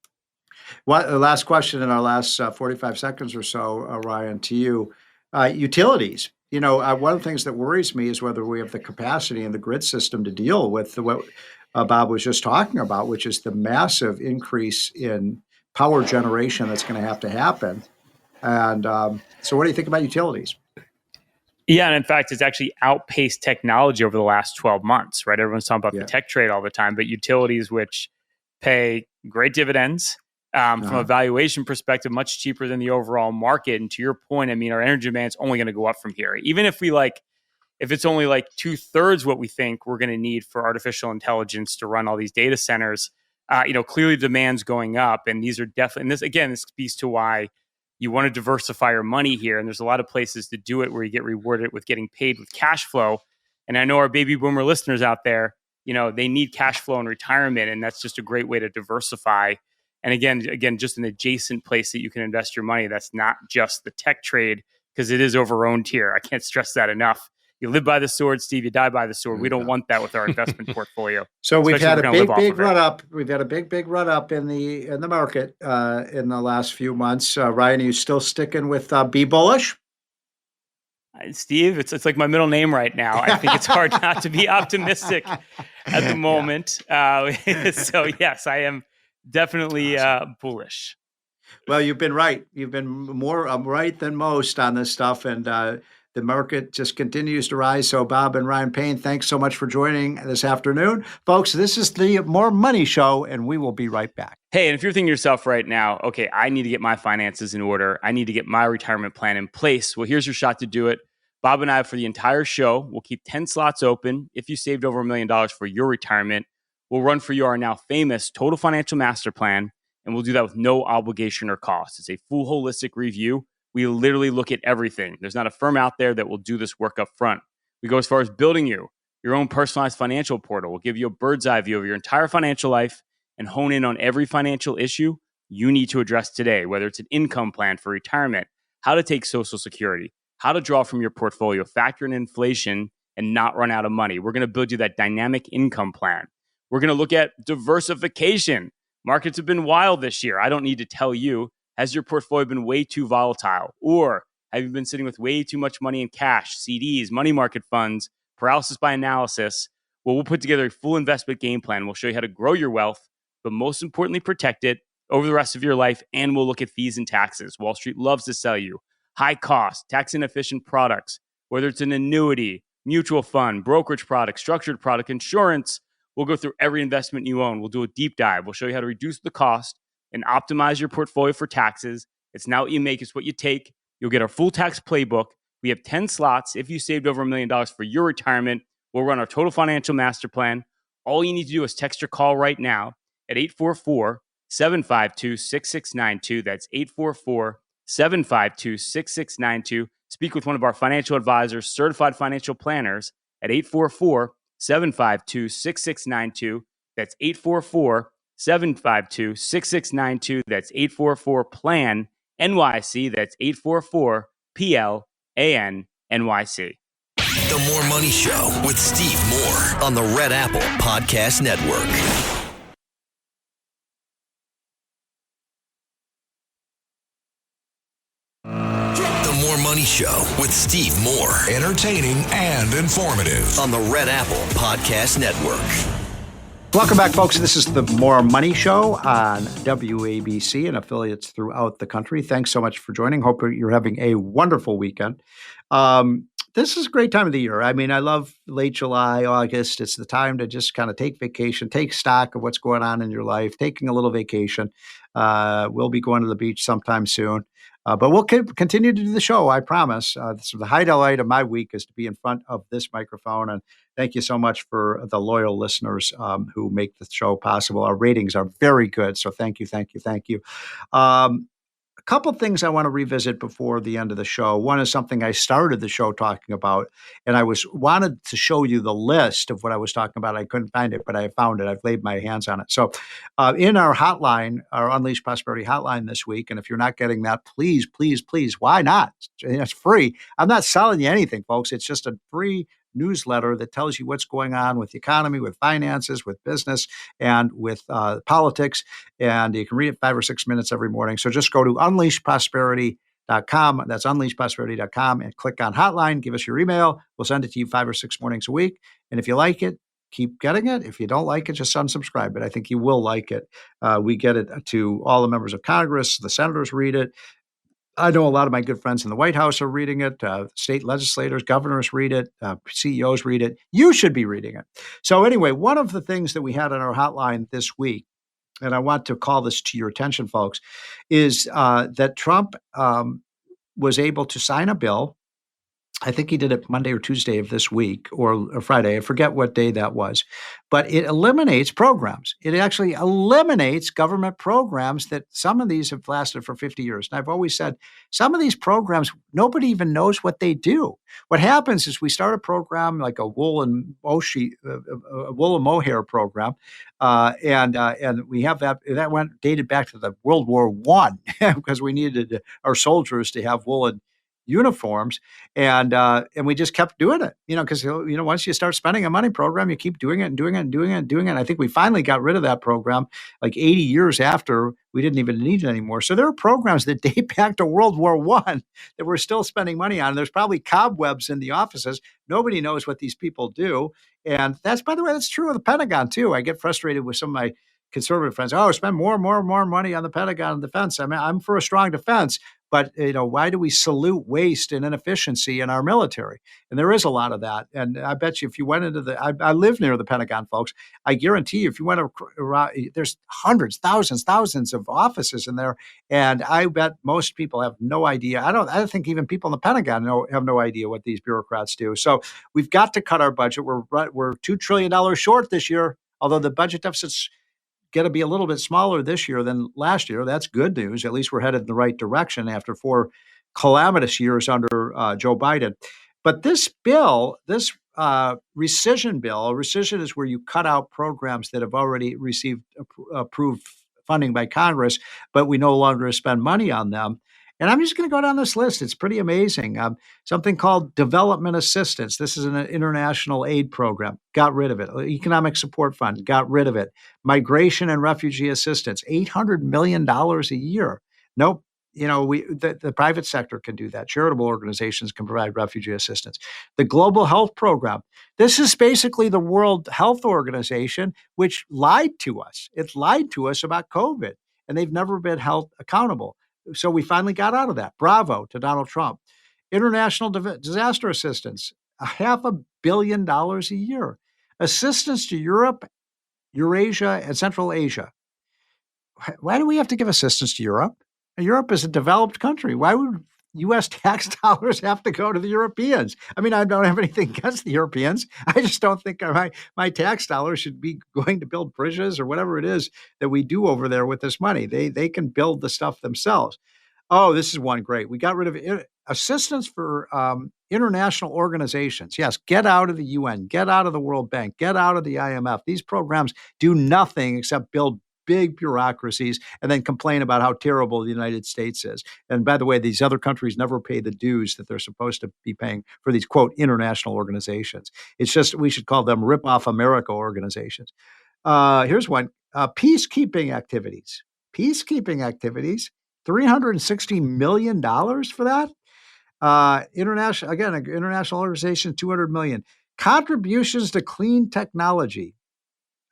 The last question in our last 45 seconds or so, Ryan, to you. Utilities. One of the things that worries me is whether we have the capacity in the grid system to deal with what Bob was just talking about, which is the massive increase in power generation that's going to have to happen. And so what do you think about utilities? Yeah, and in fact, it's actually outpaced technology over the last 12 months, right? Everyone's talking about the tech trade all the time, but utilities, which pay great dividends from a valuation perspective, much cheaper than the overall market. And to your point, I mean, our energy demand is only going to go up from here. Even if if it's only like 2/3 what we think we're going to need for artificial intelligence to run all these data centers, clearly demand's going up. And these are definitely, and this speaks to why you want to diversify your money here. And there's a lot of places to do it where you get rewarded with getting paid with cash flow. And I know our baby boomer listeners out there, they need cash flow in retirement. And that's just a great way to diversify. And again, just an adjacent place that you can invest your money. That's not just the tech trade, because it is over-owned here. I can't stress that enough. You live by the sword, Steve. You die by the sword. We don't want that with our investment portfolio. So we've had a big run up. We've had a big run up in the market in the last few months. Ryan, are you still sticking with be bullish? Steve, it's like my middle name right now. I think it's hard not to be optimistic at the moment. So yes, I am definitely bullish. Well, you've been right. You've been more right than most on this stuff, and the market just continues to rise. So Bob and Ryan Payne, thanks so much for joining this afternoon. Folks, this is the More Money Show, and we will be right back. Hey, and if you're thinking to yourself right now, okay, I need to get my finances in order. I need to get my retirement plan in place. Well, here's your shot to do it. Bob and I, for the entire show, will keep 10 slots open. If you saved over $1 million for your retirement, we'll run for you our now famous Total Financial Master Plan, and we'll do that with no obligation or cost. It's a full holistic review. We literally look at everything. There's not a firm out there that will do this work up front. We go as far as building you your own personalized financial portal. We'll give you a bird's eye view of your entire financial life and hone in on every financial issue you need to address today, whether it's an income plan for retirement, how to take Social Security, how to draw from your portfolio, factor in inflation, and not run out of money. We're going to build you that dynamic income plan. We're going to look at diversification. Markets have been wild this year. I don't need to tell you. Has your portfolio been way too volatile? Or have you been sitting with way too much money in cash, CDs, money market funds, paralysis by analysis? Well, we'll put together a full investment game plan. We'll show you how to grow your wealth, but most importantly, protect it over the rest of your life. And we'll look at fees and taxes. Wall Street loves to sell you high cost, tax inefficient products, whether it's an annuity, mutual fund, brokerage product, structured product, insurance. We'll go through every investment you own. We'll do a deep dive. We'll show you how to reduce the cost and optimize your portfolio for taxes. It's not what you make, it's what you take. You'll get our full tax playbook. We have 10 slots. If you saved over $1 million for your retirement, we'll run our total financial master plan. All you need to do is text or call right now at 844-752-6692. That's 844-752-6692. Speak with one of our financial advisors, certified financial planners at 844-752-6692. That's 844-752-6692. That's 844-PLAN-NYC. That's 844-PLAN-NYC. The More Money Show with Steve Moore on the Red Apple Podcast Network. The More Money Show with Steve Moore. Entertaining and informative on the Red Apple Podcast Network. Welcome back, folks. This is the More Money Show on WABC and affiliates throughout the country. Thanks so much for joining. Hope you're having a wonderful weekend. This is a great time of the year. I mean, I love late July, August. It's the time to just kind of take vacation, take stock of what's going on in your life, taking a little vacation. We'll be going to the beach sometime soon. But we'll continue to do the show, I promise. So the highlight of my week is to be in front of this microphone. And thank you so much for the loyal listeners who make the show possible. Our ratings are very good. So thank you, thank you, thank you. A couple things I want to revisit before the end of the show. One is something I started the show talking about, and I wanted to show you the list of what I was talking about. I couldn't find it, but I found it. I've laid my hands on it. So in our hotline, our Unleashed Prosperity hotline this week, and if you're not getting that, please, please, please, why not? It's free. I'm not selling you anything, folks. It's just a free newsletter that tells you what's going on with the economy, with finances, with business, and with politics. And you can read it 5 or 6 minutes every morning. So just go to unleashedprosperity.com. That's unleashedprosperity.com and click on hotline. Give us your email. We'll send it to you 5 or 6 mornings a week. And if you like it, keep getting it. If you don't like it, just unsubscribe. But I think you will like it. We get it to all the members of Congress. The senators read it. I know a lot of my good friends in the White House are reading it. State legislators, governors read it. CEOs read it. You should be reading it. So anyway, one of the things that we had on our hotline this week, and I want to call this to your attention, folks, is that Trump was able to sign a bill. I think he did it Monday or Tuesday of this week or Friday. I forget what day that was. But it eliminates programs. It actually eliminates government programs that some of these have lasted for 50 years. And I've always said some of these programs, nobody even knows what they do. What happens is we start a program like a wool and mohair program. And we have that went dated back to the World War I because we needed our soldiers to have woolen uniforms, and we just kept doing it, because once you start spending a money program, you keep doing it and doing it and doing it and doing it. And I think we finally got rid of that program like 80 years after we didn't even need it anymore. So there are programs that date back to World War I that we're still spending money on. There's probably cobwebs in the offices. Nobody knows what these people do, and that's, by the way, that's true of the Pentagon too. I get frustrated with some of my conservative friends. Oh, spend more money on the Pentagon and defense. I mean, I'm for a strong defense, but why do we salute waste and inefficiency in our military? And there is a lot of that. And I bet you, if you went into I live near the Pentagon, folks. I guarantee you, if you went around, there's hundreds, thousands of offices in there, and I bet most people have no idea. I don't think even people in the Pentagon have no idea what these bureaucrats do. So we've got to cut our budget. We're $2 trillion short this year, although the budget deficit's going to be a little bit smaller this year than last year. That's good news. At least we're headed in the right direction after 4 calamitous years under Joe Biden. But this bill, this rescission bill, rescission is where you cut out programs that have already received approved funding by Congress, but we no longer spend money on them. And I'm just going to go down this list. It's pretty amazing. Something called development assistance. This is an international aid program. Got rid of it. Economic support fund. Got rid of it. Migration and refugee assistance. $800 million a year. Nope. The private sector can do that. Charitable organizations can provide refugee assistance. The Global Health Program. This is basically the World Health Organization, which lied to us. It lied to us about COVID, and they've never been held accountable. So we finally got out of that. Bravo to Donald Trump. International disaster assistance, $500 million a year. Assistance to Europe, Eurasia, and Central Asia. Why do we have to give assistance to Europe? Europe is a developed country. Why would U.S. tax dollars have to go to the Europeans. I mean, I don't have anything against the Europeans. I just don't think my tax dollars should be going to build bridges or whatever it is that we do over there with this money. They can build the stuff themselves. Oh, this is one great. We got rid of assistance for international organizations. Yes, get out of the UN, get out of the World Bank, get out of the IMF. These programs do nothing except build big bureaucracies and then complain about how terrible the United States is. And by the way, these other countries never pay the dues that they're supposed to be paying for these, quote, international organizations. It's just, we should call them rip-off America organizations. Here's one, peacekeeping activities. Peacekeeping activities, $360 million for that. International organization, $200 million. Contributions to clean technology.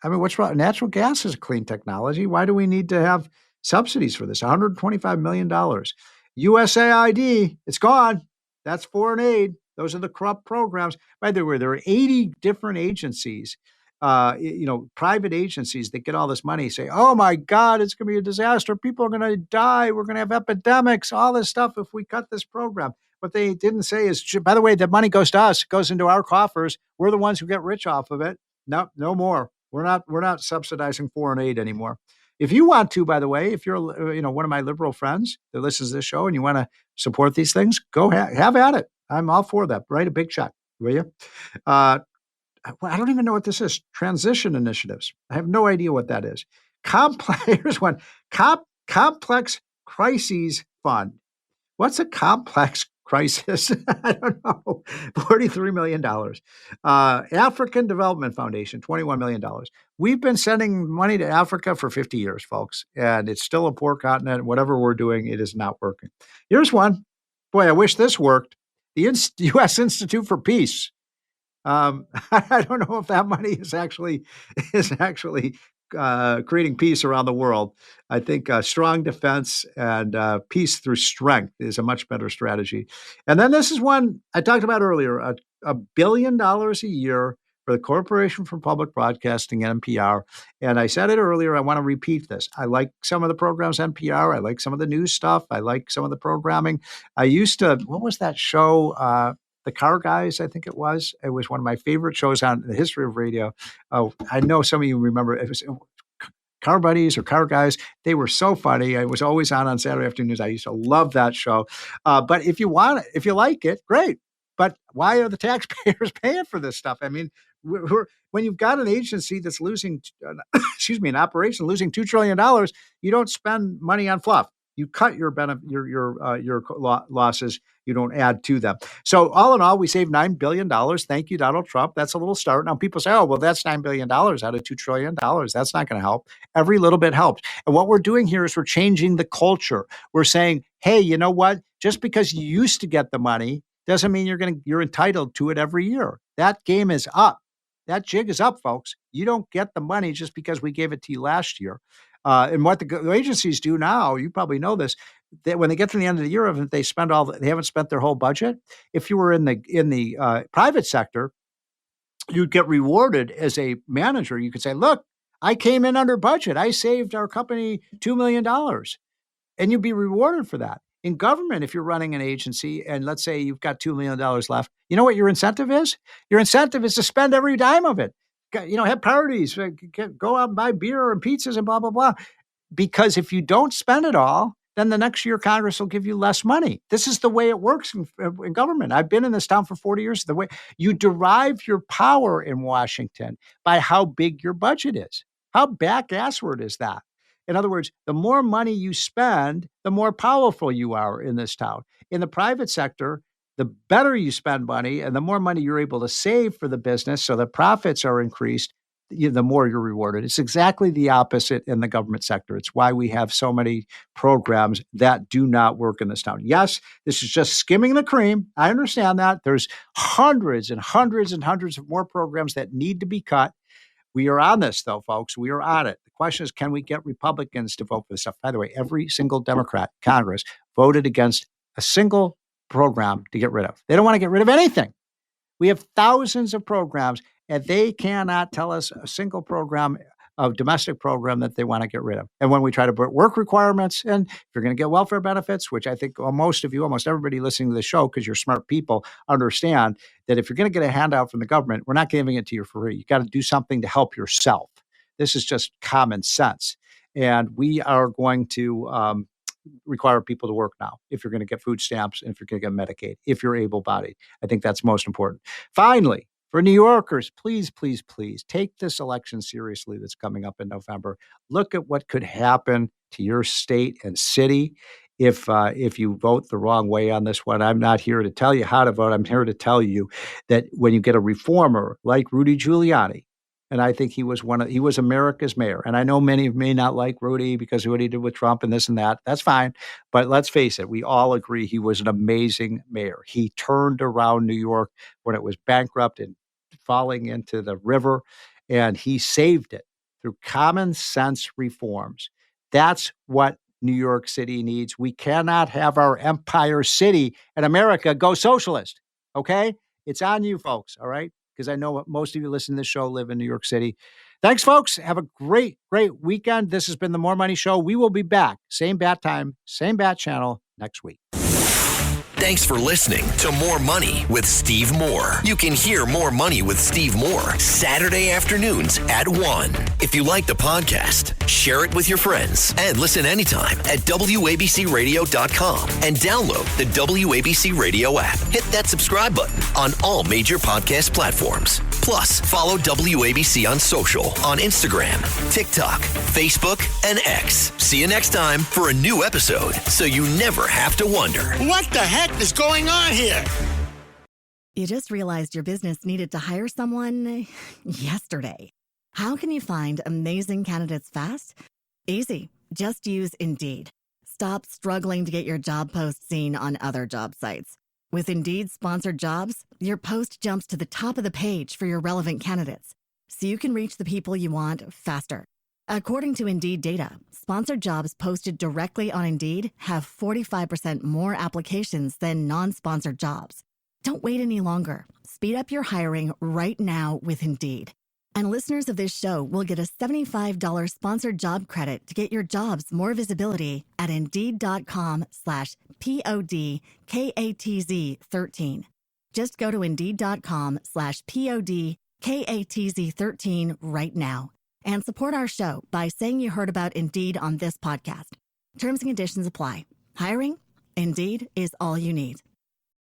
I mean, what's wrong? Natural gas is a clean technology. Why do we need to have subsidies for this? $125 million. USAID, it's gone. That's foreign aid. Those are the corrupt programs. By the way, there are 80 different agencies, private agencies that get all this money, say, oh my God, it's going to be a disaster. People are going to die. We're going to have epidemics, all this stuff if we cut this program. What they didn't say is, by the way, the money goes to us, goes into our coffers. We're the ones who get rich off of it. No more. We're not subsidizing foreign aid anymore. If you want to, by the way, if you're one of my liberal friends that listens to this show and you want to support these things, go have at it. I'm all for that. Write a big check, will you? I don't even know what this is. Transition initiatives. I have no idea what that is. Here's one. Complex crises fund. What's a complex crisis? I don't know. $43 million. African Development Foundation, $21 million. We've been sending money to Africa for 50 years, folks, and it's still a poor continent. Whatever we're doing, it is not working. Here's one. Boy, I wish this worked. The U.S. Institute for Peace. I don't know if that money is actually creating peace around the world. I think strong defense and peace through strength is a much better strategy. And then this is one I talked about earlier, $1 billion a year for the Corporation for Public Broadcasting, NPR. And I said it earlier, I want to repeat this. I like some of the programs, NPR. I like some of the news stuff. I like some of the programming. I used to, what was that show? The Car Guys, I think it was. It was one of my favorite shows on the history of radio. I know some of you remember it was Car Buddies or Car Guys. They were so funny. I was always on Saturday afternoons. I used to love that show. But if you want it, if you like it, great. But why are the taxpayers paying for this stuff? I mean, when you've got an agency that's losing, an operation losing $2 trillion, you don't spend money on fluff. You cut your losses. You don't add to them. So all in all, we saved $9 billion. Thank you, Donald Trump. That's a little start. Now people say, oh, well, that's $9 billion out of $2 trillion. That's not going to help. Every little bit helps. And what we're doing here is we're changing the culture. We're saying, hey, you know what? Just because you used to get the money doesn't mean you're entitled to it every year. That game is up. That jig is up, folks. You don't get the money just because we gave it to you last year. And what the agencies do now, you probably know this, that when they get to the end of the year, if they haven't spent their whole budget. If you were in the private sector, you'd get rewarded as a manager. You could say, look, I came in under budget. I saved our company $2 million. And you'd be rewarded for that. In government, if you're running an agency and let's say you've got $2 million left, you know what your incentive is? Your incentive is to spend every dime of it. Have parties, go out and buy beer and pizzas and blah, blah, blah. Because if you don't spend it all, then the next year Congress will give you less money. This is the way it works in government. I've been in this town for 40 years. The way you derive your power in Washington by how big your budget is. How back-assward is that? In other words, the more money you spend, the more powerful you are in this town. In the private sector, the better you spend money and the more money you're able to save for the business, so the profits are increased, the more you're rewarded. It's exactly the opposite in the government sector. It's why we have so many programs that do not work in this town. Yes, this is just skimming the cream. I understand that. There's hundreds and hundreds and hundreds of more programs that need to be cut. We are on this, though, folks. We are on it. The question is, can we get Republicans to vote for this stuff? By the way, every single Democrat in Congress voted against a single program to get rid of. They don't want to get rid of anything. We have thousands of programs, and they cannot tell us a single program a domestic program that they want to get rid of. And when we try to put work requirements, and if you're going to get welfare benefits, which I think most of you, almost everybody listening to the show, because you're smart people, understand that if you're going to get a handout from the government, we're not giving it to you for free. You got to do something to help yourself. This is just common sense. And we are going to require people to work now if you're going to get food stamps and if you're going to get Medicaid, if you're able-bodied. I think that's most important. Finally, for New Yorkers, please, please, please take this election seriously that's coming up in November. Look at what could happen to your state and city if you vote the wrong way on this one. I'm not here to tell you how to vote. I'm here to tell you that when you get a reformer like Rudy Giuliani, and I think he was America's mayor. And I know many may not like Rudy because of what he did with Trump and this and that. That's fine. But let's face it, we all agree he was an amazing mayor. He turned around New York when it was bankrupt and falling into the river, and he saved it through common sense reforms. That's what New York City needs. We cannot have our empire city in America go socialist. Okay? It's on you folks. All right? Because I know most of you listening to this show live in New York City. Thanks, folks. Have a great, great weekend. This has been the More Money Show. We will be back. Same bat time, same bat channel next week. Thanks for listening to More Money with Steve Moore. You can hear More Money with Steve Moore Saturday afternoons at 1. If you like the podcast, share it with your friends and listen anytime at WABCRadio.com and download the WABC Radio app. Hit that subscribe button on all major podcast platforms. Plus, follow WABC on social on Instagram, TikTok, Facebook, and X. See you next time for a new episode so you never have to wonder. What the heck is going on here? You just realized your business needed to hire someone yesterday. How can you find amazing candidates fast? Easy. Just use Indeed. Stop struggling to get your job post seen on other job sites. With Indeed sponsored jobs, your post jumps to the top of the page for your relevant candidates, so you can reach the people you want faster. According to Indeed data, sponsored jobs posted directly on Indeed have 45% more applications than non-sponsored jobs. Don't wait any longer. Speed up your hiring right now with Indeed. And listeners of this show will get a $75 sponsored job credit to get your jobs more visibility at Indeed.com/PODKATZ13. Just go to Indeed.com/PODKATZ13 right now and support our show by saying you heard about Indeed on this podcast. Terms and conditions apply. Hiring? Indeed is all you need.